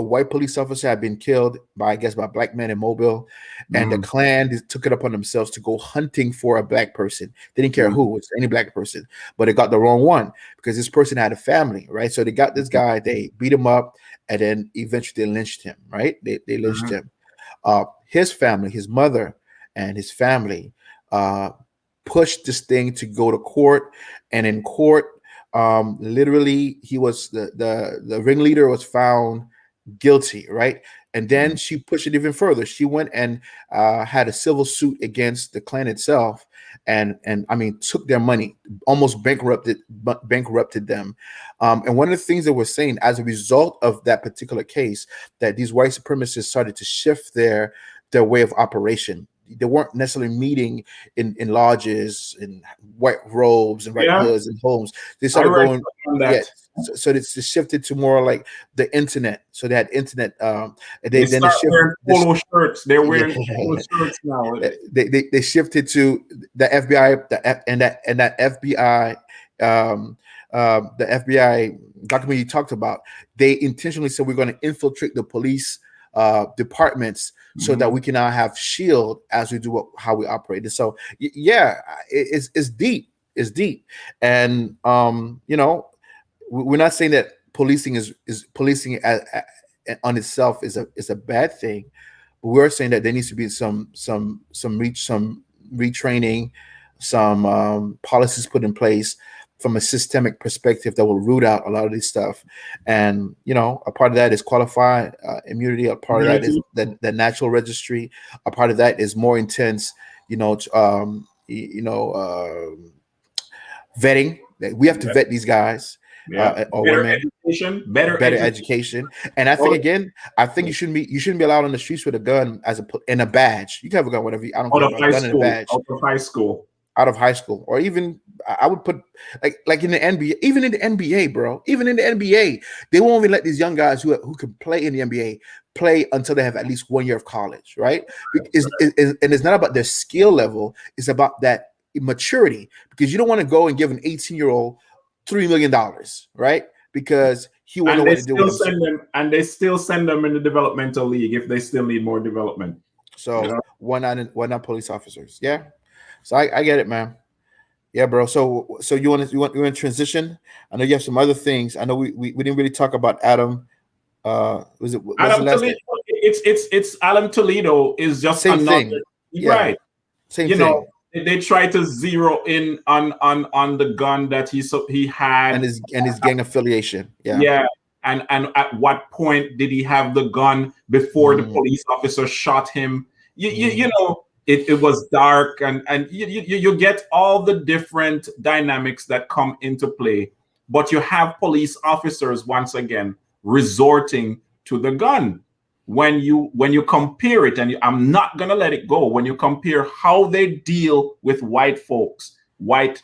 Speaker 2: white police officer had been killed by black men in Mobile, and the Klan took it upon themselves to go hunting for a black person. They didn't care who, it's any black person, but they got the wrong one because this person had a family, right? So they got this guy, they beat him up, and then eventually they lynched him, right? They lynched him. His family, his mother, and his family pushed this thing to go to court, and in court, literally he was the ringleader was found guilty, right? And then she pushed it even further. She went and had a civil suit against the Klan itself, and I mean took their money, almost bankrupted them. And one of the things that we're saying as a result of that particular case, that these white supremacists started to shift their way of operation. They weren't necessarily meeting in lodges, in white robes and white hoods and homes. They started going, so it's shifted to more like the internet. So they had internet. They
Speaker 1: wearing polo shirts. They're wearing polo shirts now.
Speaker 2: They shifted to the FBI, that FBI. The FBI document you talked about, they intentionally said we're going to infiltrate the police departments so that we can now have shield as we do how we operate. And so it's deep. It's deep. And we're not saying that policing is policing on itself is a bad thing, but we're saying that there needs to be some retraining, some policies put in place from a systemic perspective that will root out a lot of this stuff. And a part of that is qualified immunity, a part of that is the natural registry, a part of that is more intense vetting. We have to vet these guys or women. Better education. And I think you shouldn't be allowed on the streets with a gun and a badge. You can have a gun, whatever. I don't care about a gun and a badge. Out of high school, or even I would put like in the NBA, even in the NBA, bro. Even in the NBA, they won't even let these young guys who can play in the NBA play until they have at least 1 year of college, right? And it's not about their skill level; it's about that maturity. Because you don't want to go and give an 18-year-old $3 million, right? Because he won't know what to do with himself.
Speaker 1: And they still send them in the developmental league if they still need more development.
Speaker 2: So why not police officers? Yeah. So I get it, man. Yeah, bro. So you want to transition? I know you have some other things. I know we didn't really talk about Adam. Was it
Speaker 1: Adam Toledo? It's Adam Toledo is just
Speaker 2: same
Speaker 1: another
Speaker 2: thing.
Speaker 1: Right.
Speaker 2: Same thing.
Speaker 1: They try to zero in on the gun that he had
Speaker 2: and his gang affiliation. Yeah.
Speaker 1: Yeah. And at what point did he have the gun before the police officer shot him? It was dark, and you get all the different dynamics that come into play, but you have police officers once again resorting to the gun. When you compare it, and I'm not gonna let it go, when you compare how they deal with white folks, white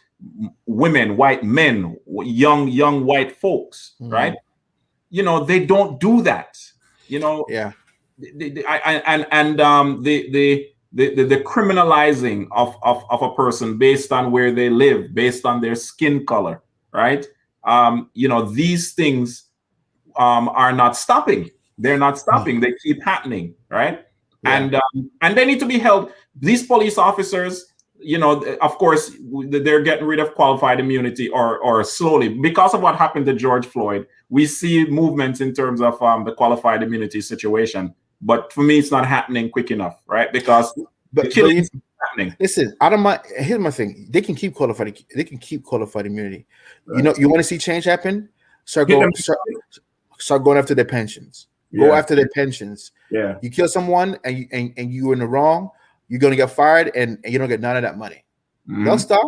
Speaker 1: women, white men, young white folks, right? They don't do that.
Speaker 2: Yeah.
Speaker 1: The criminalizing of a person based on where they live, based on their skin color, right? These things are not stopping. They're not stopping. They keep happening, right? Yeah. And they need to be held. These police officers, of course, they're getting rid of qualified immunity or slowly because of what happened to George Floyd. We see movements in terms of the qualified immunity situation, but for me, it's not happening quick enough, right? Because the killing is happening.
Speaker 2: Listen, I don't mind. Here's my thing: they can keep qualified. They can keep qualified immunity. Right. You want to see change happen? Start going after their pensions. Go after their pensions.
Speaker 1: Yeah.
Speaker 2: You kill someone and you're in the wrong, you're gonna get fired and you don't get none of that money. They'll stop.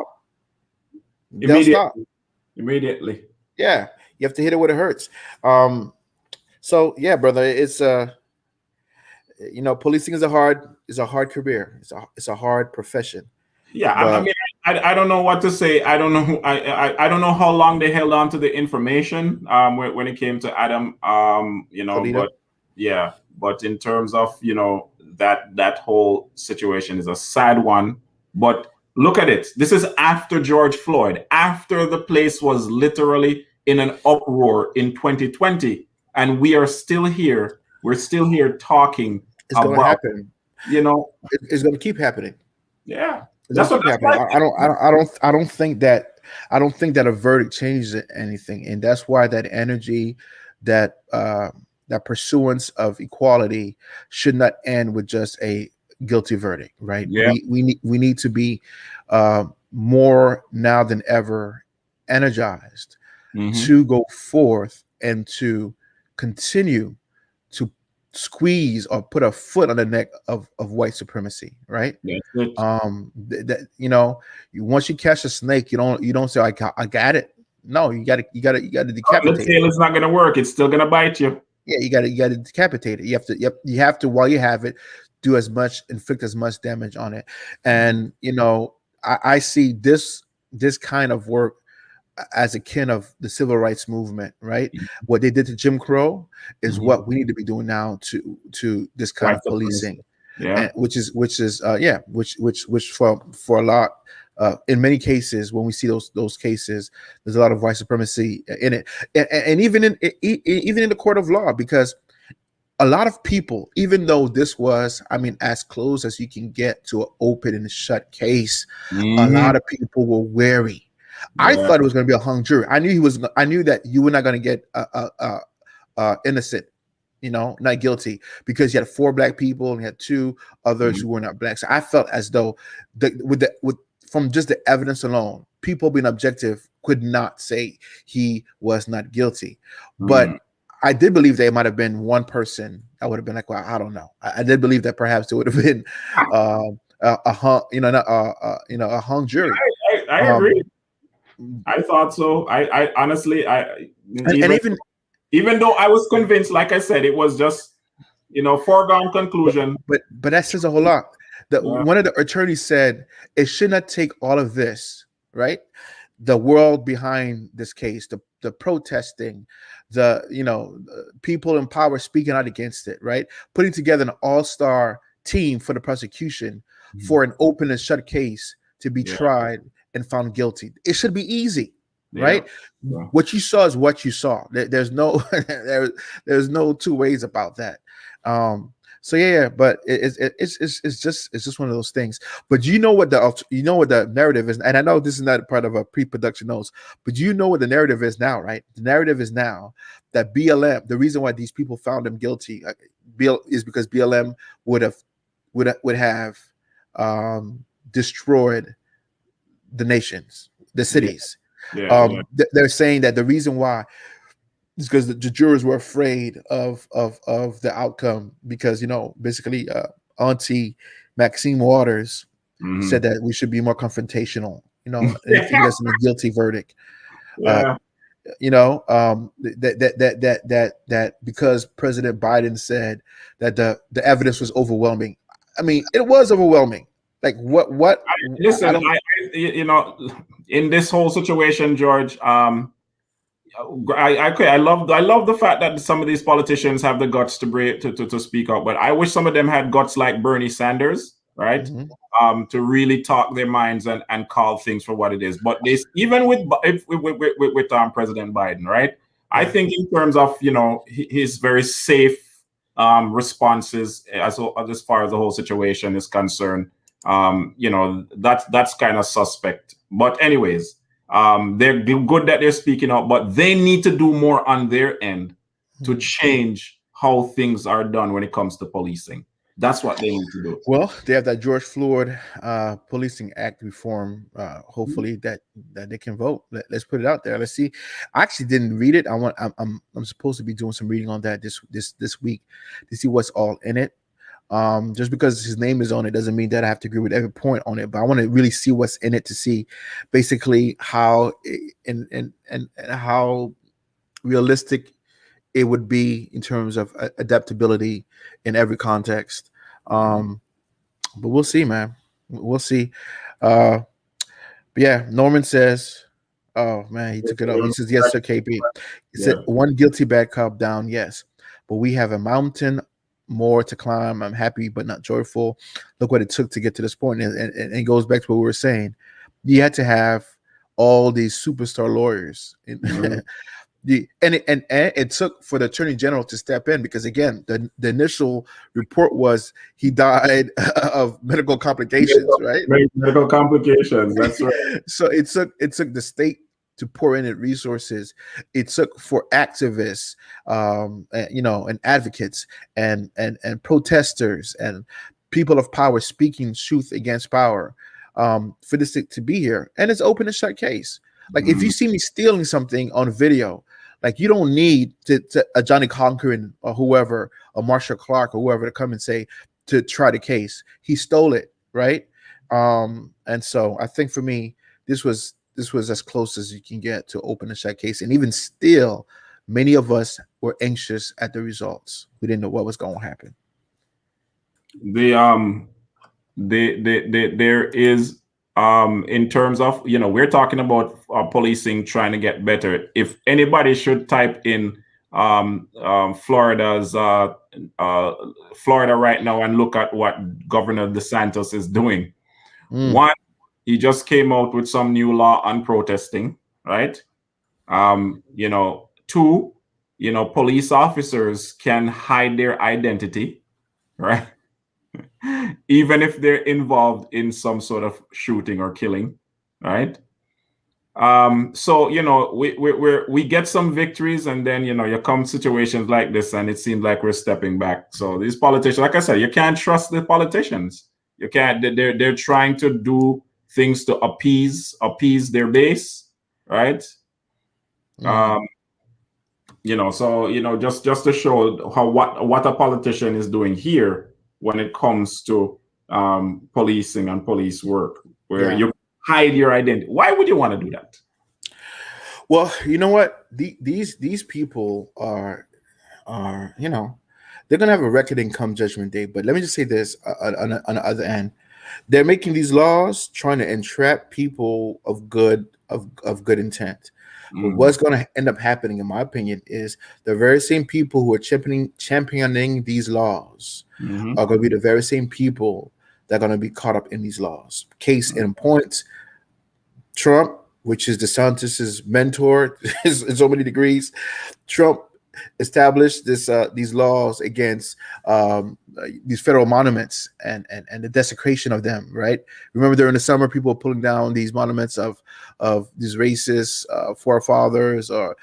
Speaker 1: Immediately.
Speaker 2: Yeah. You have to hit it where it hurts. So yeah, brother, it's policing is a hard career. It's a hard profession.
Speaker 1: Yeah, I mean, I don't know what to say. I don't know. I don't know how long they held on to the information when it came to Adam.
Speaker 2: Toledo.
Speaker 1: But in terms of that whole situation is a sad one. But look at it. This is after George Floyd, after the place was literally in an uproar in 2020, and we are still here. We're still here talking.
Speaker 2: It's going to happen. It's going to keep happening.
Speaker 1: Yeah.
Speaker 2: That's what happening. I don't think that a verdict changes anything, and that's why that energy, that pursuance of equality should not end with just a guilty verdict, right?
Speaker 1: Yeah.
Speaker 2: We need to be more now than ever energized to go forth and to continue to squeeze or put a foot on the neck of white supremacy, right? Once you catch a snake, you don't say I got it. No, you got to decapitate.
Speaker 1: The tail is not going to work. It's still going to bite you.
Speaker 2: Yeah, you got to decapitate it. You have to while you have it, inflict as much damage on it. And I see this kind of work as akin of the civil rights movement, right? What they did to Jim Crow is what we need to be doing now to this kind of policing, and which for a lot, in many cases, when we see those cases, there's a lot of white supremacy in it, and even in the court of law, because a lot of people, even though this was, as close as you can get to an open and shut case, a lot of people were wary. I thought it was going to be a hung jury. I knew that you were not going to get innocent, not guilty, because you had 4 black people and you had 2 others who were not black. So I felt as though from just the evidence alone, people being objective could not say he was not guilty. But I did believe there might have been one person that would have been like, well, I don't know. I did believe that perhaps there would have been a hung jury.
Speaker 1: I agree. I thought so. I honestly, even though I was convinced, like I said, it was just, foregone conclusion.
Speaker 2: But that says a whole lot. One of the attorneys said it should not take all of this, right? The world behind this case, the protesting, people in power speaking out against it, right? Putting together an all-star team for the prosecution for an open and shut case to be tried and found guilty. It should be easy, right? Yeah. What you saw is what you saw. There's no there's no two ways about that. But it's just one of those things. But you know what the narrative is, and I know this is not part of a pre-production notes, but you know what the narrative is now, right? The narrative is now that BLM, the reason why these people found them guilty, is because BLM would have destroyed the nations, the cities. They're saying that the reason why is because the jurors were afraid of the outcome, because basically Auntie Maxine Waters said that we should be more confrontational, and I think that's a guilty verdict. That because President Biden said that the evidence was overwhelming. I mean, it was overwhelming. Like what?
Speaker 1: Listen, in this whole situation, George, I love the fact that some of these politicians have the guts to speak out, but I wish some of them had guts like Bernie Sanders, right? To really talk their minds and call things for what it is. But this, even with President Biden, right? I think in terms of his very safe responses as far as the whole situation is concerned. That's kind of suspect. But anyways, they're good that they're speaking out, but they need to do more on their end to change how things are done when it comes to policing. That's what they need to do.
Speaker 2: Well, they have that George Floyd Policing Act reform. Hopefully that they can vote. Let's put it out there. Let's see. I actually didn't read it. I'm supposed to be doing some reading on that this week to see what's all in it. Just because his name is on it doesn't mean that I have to agree with every point on it. But I want to really see what's in it to see, basically how and how realistic it would be in terms of adaptability in every context. But we'll see, man. We'll see. But yeah, Norman says, oh man, he took it up. He says, yes, sir, KP. He said, one guilty bad cop down, yes. But we have a mountain more to climb. I'm happy, but not joyful. Look what it took to get to this point. And it goes back to what we were saying. You had to have all these superstar lawyers. And it took for the attorney general to step in because again the initial report was he died of medical complications, right?
Speaker 1: Medical complications. That's right.
Speaker 2: So it took the state to pour in its resources. It took for activists, and advocates and protesters and people of power speaking truth against power for this to be here. And it's open and shut case. Like if you see me stealing something on video, like you don't need to a Johnny Cochran or whoever, or Marshall Clark or whoever to come and say to try the case. He stole it, right? And so I think for me, this was as close as you can get to open and shut case. And even still, many of us were anxious at the results. We didn't know what was going to happen.
Speaker 1: There is. In terms of, we're talking about policing trying to get better. If anybody should type in Florida's Florida right now and look at what Governor DeSantis is doing. One, he just came out with some new law on protesting, right? Two, police officers can hide their identity, right? Even if they're involved in some sort of shooting or killing, right? So we get some victories, and then you come situations like this, and it seems like we're stepping back. So these politicians, like I said, you can't trust the politicians. You can't. They're trying to do things to appease their base, right? Just to show how what a politician is doing here when it comes to policing and police work, where you hide your identity. Why would you want to do that?
Speaker 2: Well, you know what? These people are they're gonna have a reckoning come Judgment Day. But let me just say this: on the other end, they're making these laws trying to entrap people of good intent. But what's going to end up happening, in my opinion, is the very same people who are championing these laws are going to be the very same people that are going to be caught up in these laws. Case in point, Trump, which is DeSantis's mentor in so many degrees, Trump established these laws against these federal monuments and the desecration of them. Right? Remember, during the summer, people were pulling down these monuments of these racist forefathers or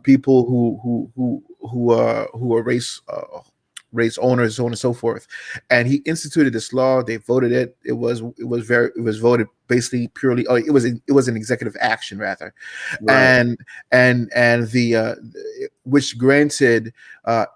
Speaker 2: people who are race owners, so on and so forth. And he instituted this law. They voted it. It was voted basically purely. Oh, it was an executive action rather, right. and the which granted a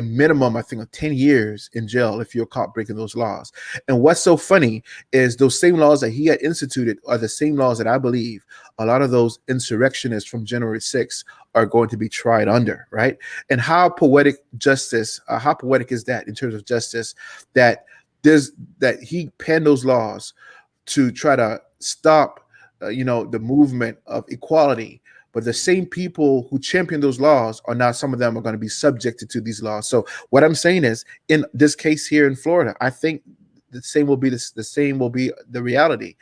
Speaker 2: minimum, I think, of 10 years in jail if you're caught breaking those laws. And what's so funny is those same laws that he had instituted are the same laws that I believe a lot of those insurrectionists from January 6th are going to be tried under, right? And how poetic is that in terms of justice, that he penned those laws to try to stop, the movement of equality. But the same people who champion those laws are now, some of them are going to be subjected to these laws. So what I'm saying is, in this case here in Florida, I think the same will be the reality.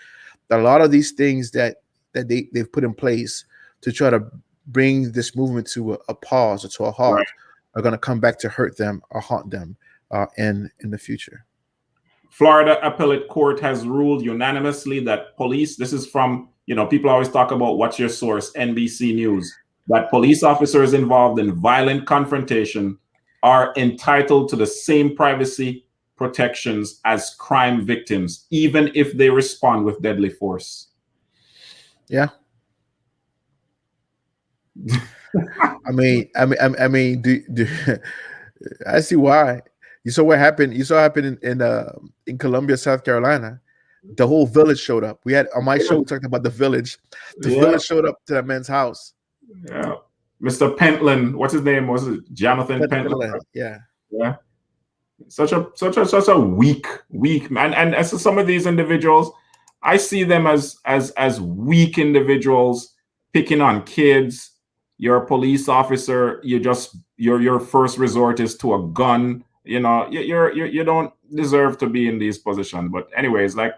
Speaker 2: That a lot of these things that they've put in place to try to bring this movement to a pause or to a halt are going to come back to hurt them or haunt them in the future.
Speaker 1: Florida Appellate Court has ruled unanimously that police, this is from, people always talk about what's your source, NBC News, that police officers involved in violent confrontation are entitled to the same privacy protections as crime victims, even if they respond with deadly force.
Speaker 2: Yeah. I mean, I see why. You saw what happened. You saw what happened in Columbia, South Carolina. The whole village showed up. We had on my show, we talked about the village. The village showed up to that man's house.
Speaker 1: Yeah. Mr. Pentland, what's his name? Was it Jonathan Pentland?
Speaker 2: Yeah.
Speaker 1: Yeah. Such a weak man. And as some of these individuals, I see them as weak individuals picking on kids. You're a police officer. Your first resort is to a gun. You don't deserve to be in these positions. But anyways, like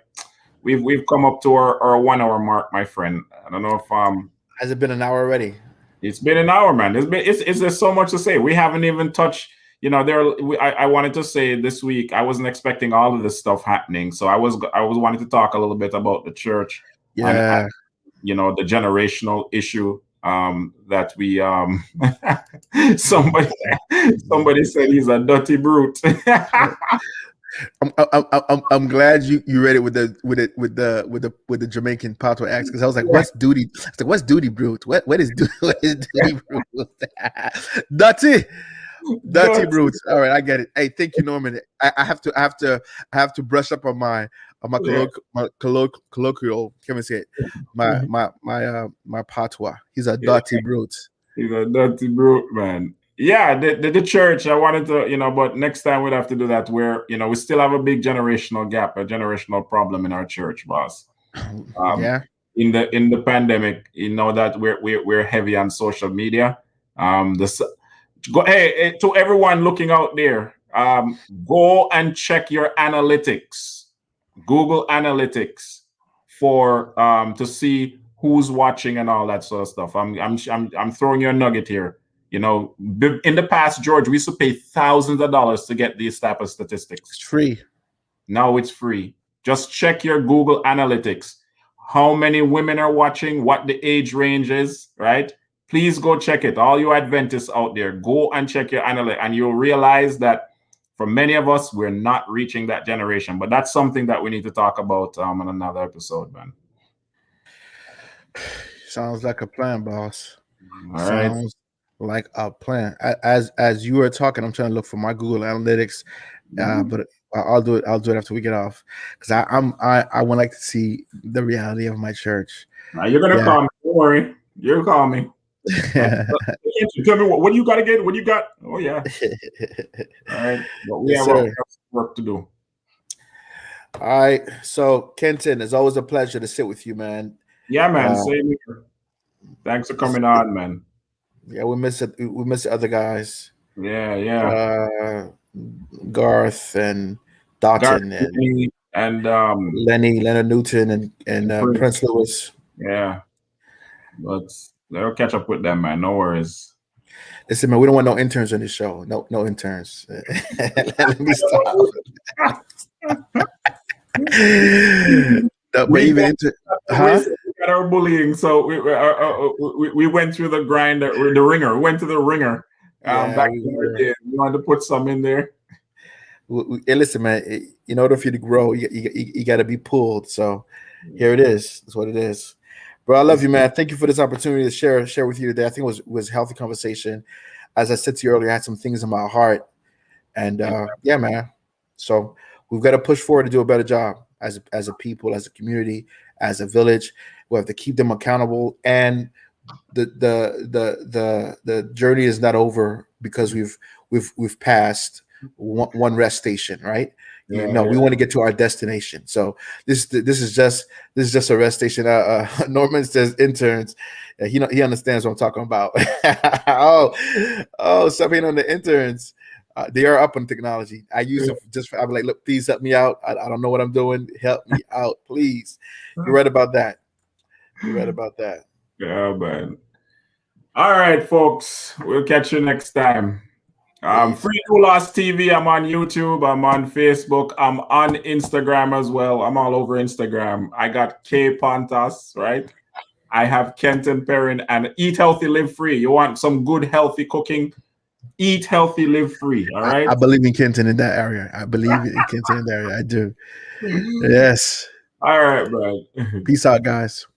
Speaker 1: we've come up to our 1 hour mark, my friend. I don't know if
Speaker 2: has it been an hour already?
Speaker 1: It's been an hour, man. There's so much to say. We haven't even touched. I wanted to say this week I wasn't expecting all of this stuff happening, so I was wanting to talk a little bit about the church.
Speaker 2: Yeah.
Speaker 1: And, the generational issue that we somebody said he's a dirty brute.
Speaker 2: I'm glad you read it with the Jamaican patois accent, because I was like, what's duty? I was like, what's duty brute? What is duty brute? Dirty brutes. All right, I get it. Hey, thank you, Norman. I have to brush up on my colloquial. Can we say it? My patois. He's a dirty brute.
Speaker 1: He's a dirty brute, man. Yeah, the church. I wanted to, but next time we'd have to do that. Where we still have a big generational gap, a generational problem in our church, boss.
Speaker 2: Yeah.
Speaker 1: In the pandemic, that we're heavy on social media. Hey, to everyone looking out there, go and check your analytics, Google Analytics, for to see who's watching and all that sort of stuff. I'm throwing you a nugget here. In the past, George, we used to pay thousands of dollars to get these type of statistics.
Speaker 2: It's free.
Speaker 1: Now it's free. Just check your Google Analytics. How many women are watching? What the age range is, right? Please go check it. All you Adventists out there, go and check your analytics, and you'll realize that for many of us, we're not reaching that generation. But that's something that we need to talk about on another episode, man.
Speaker 2: Sounds like a plan, boss.
Speaker 1: All right.
Speaker 2: Sounds like a plan. As you were talking, I'm trying to look for my Google Analytics, but I'll do it after we get off, because I would like to see the reality of my church.
Speaker 1: Now you're gonna call me. Don't worry, you'll call me. Tell me what you got again? What you got? Oh yeah. All right, but we have work to do.
Speaker 2: All right, so Kenton, it's always a pleasure to sit with you, man.
Speaker 1: Yeah, man. Same here. Thanks for coming on, man.
Speaker 2: Yeah, we miss it. We miss the other guys.
Speaker 1: Yeah.
Speaker 2: Garth and Dotton
Speaker 1: and
Speaker 2: Leonard Newton and Prince Lewis.
Speaker 1: Yeah, but they'll catch up with them, man. No worries.
Speaker 2: Listen, man, we don't want no interns on this show. No interns. Let me stop.
Speaker 1: We got our bullying, so we went through the grinder, the ringer. We went to the ringer. Back in the day, we wanted to put some in there.
Speaker 2: Hey, listen, man. In order for you to grow, you got to be pulled. So here it is. That's what it is. Bro, I love you, man. Thank you for this opportunity to share with you today. I think it was a healthy conversation. As I said to you earlier, I had some things in my heart, and yeah, man. So we've got to push forward to do a better job as a people, as a community, as a village. We have to keep them accountable, and the journey is not over because we've passed one rest station, right? We want to get to our destination. So this is just a rest station. Norman says interns. He understands what I'm talking about. Something on the interns. They are up on technology. I use them I'm like, look, please help me out. I don't know what I'm doing. Help me out, please. You're right about that.
Speaker 1: Yeah, man. All right, folks. We'll catch you next time. Freedoulos TV. I'm on YouTube. I'm on Facebook. I'm on Instagram as well. I'm all over Instagram. I got K Pantas, right? I have Kenton Perrin and Eat Healthy, Live Free. You want some good, healthy cooking? Eat healthy, live free. All right.
Speaker 2: I believe in Kenton in that area. I believe in Kenton in that area. I do. Yes.
Speaker 1: All right, bro.
Speaker 2: Peace out, guys.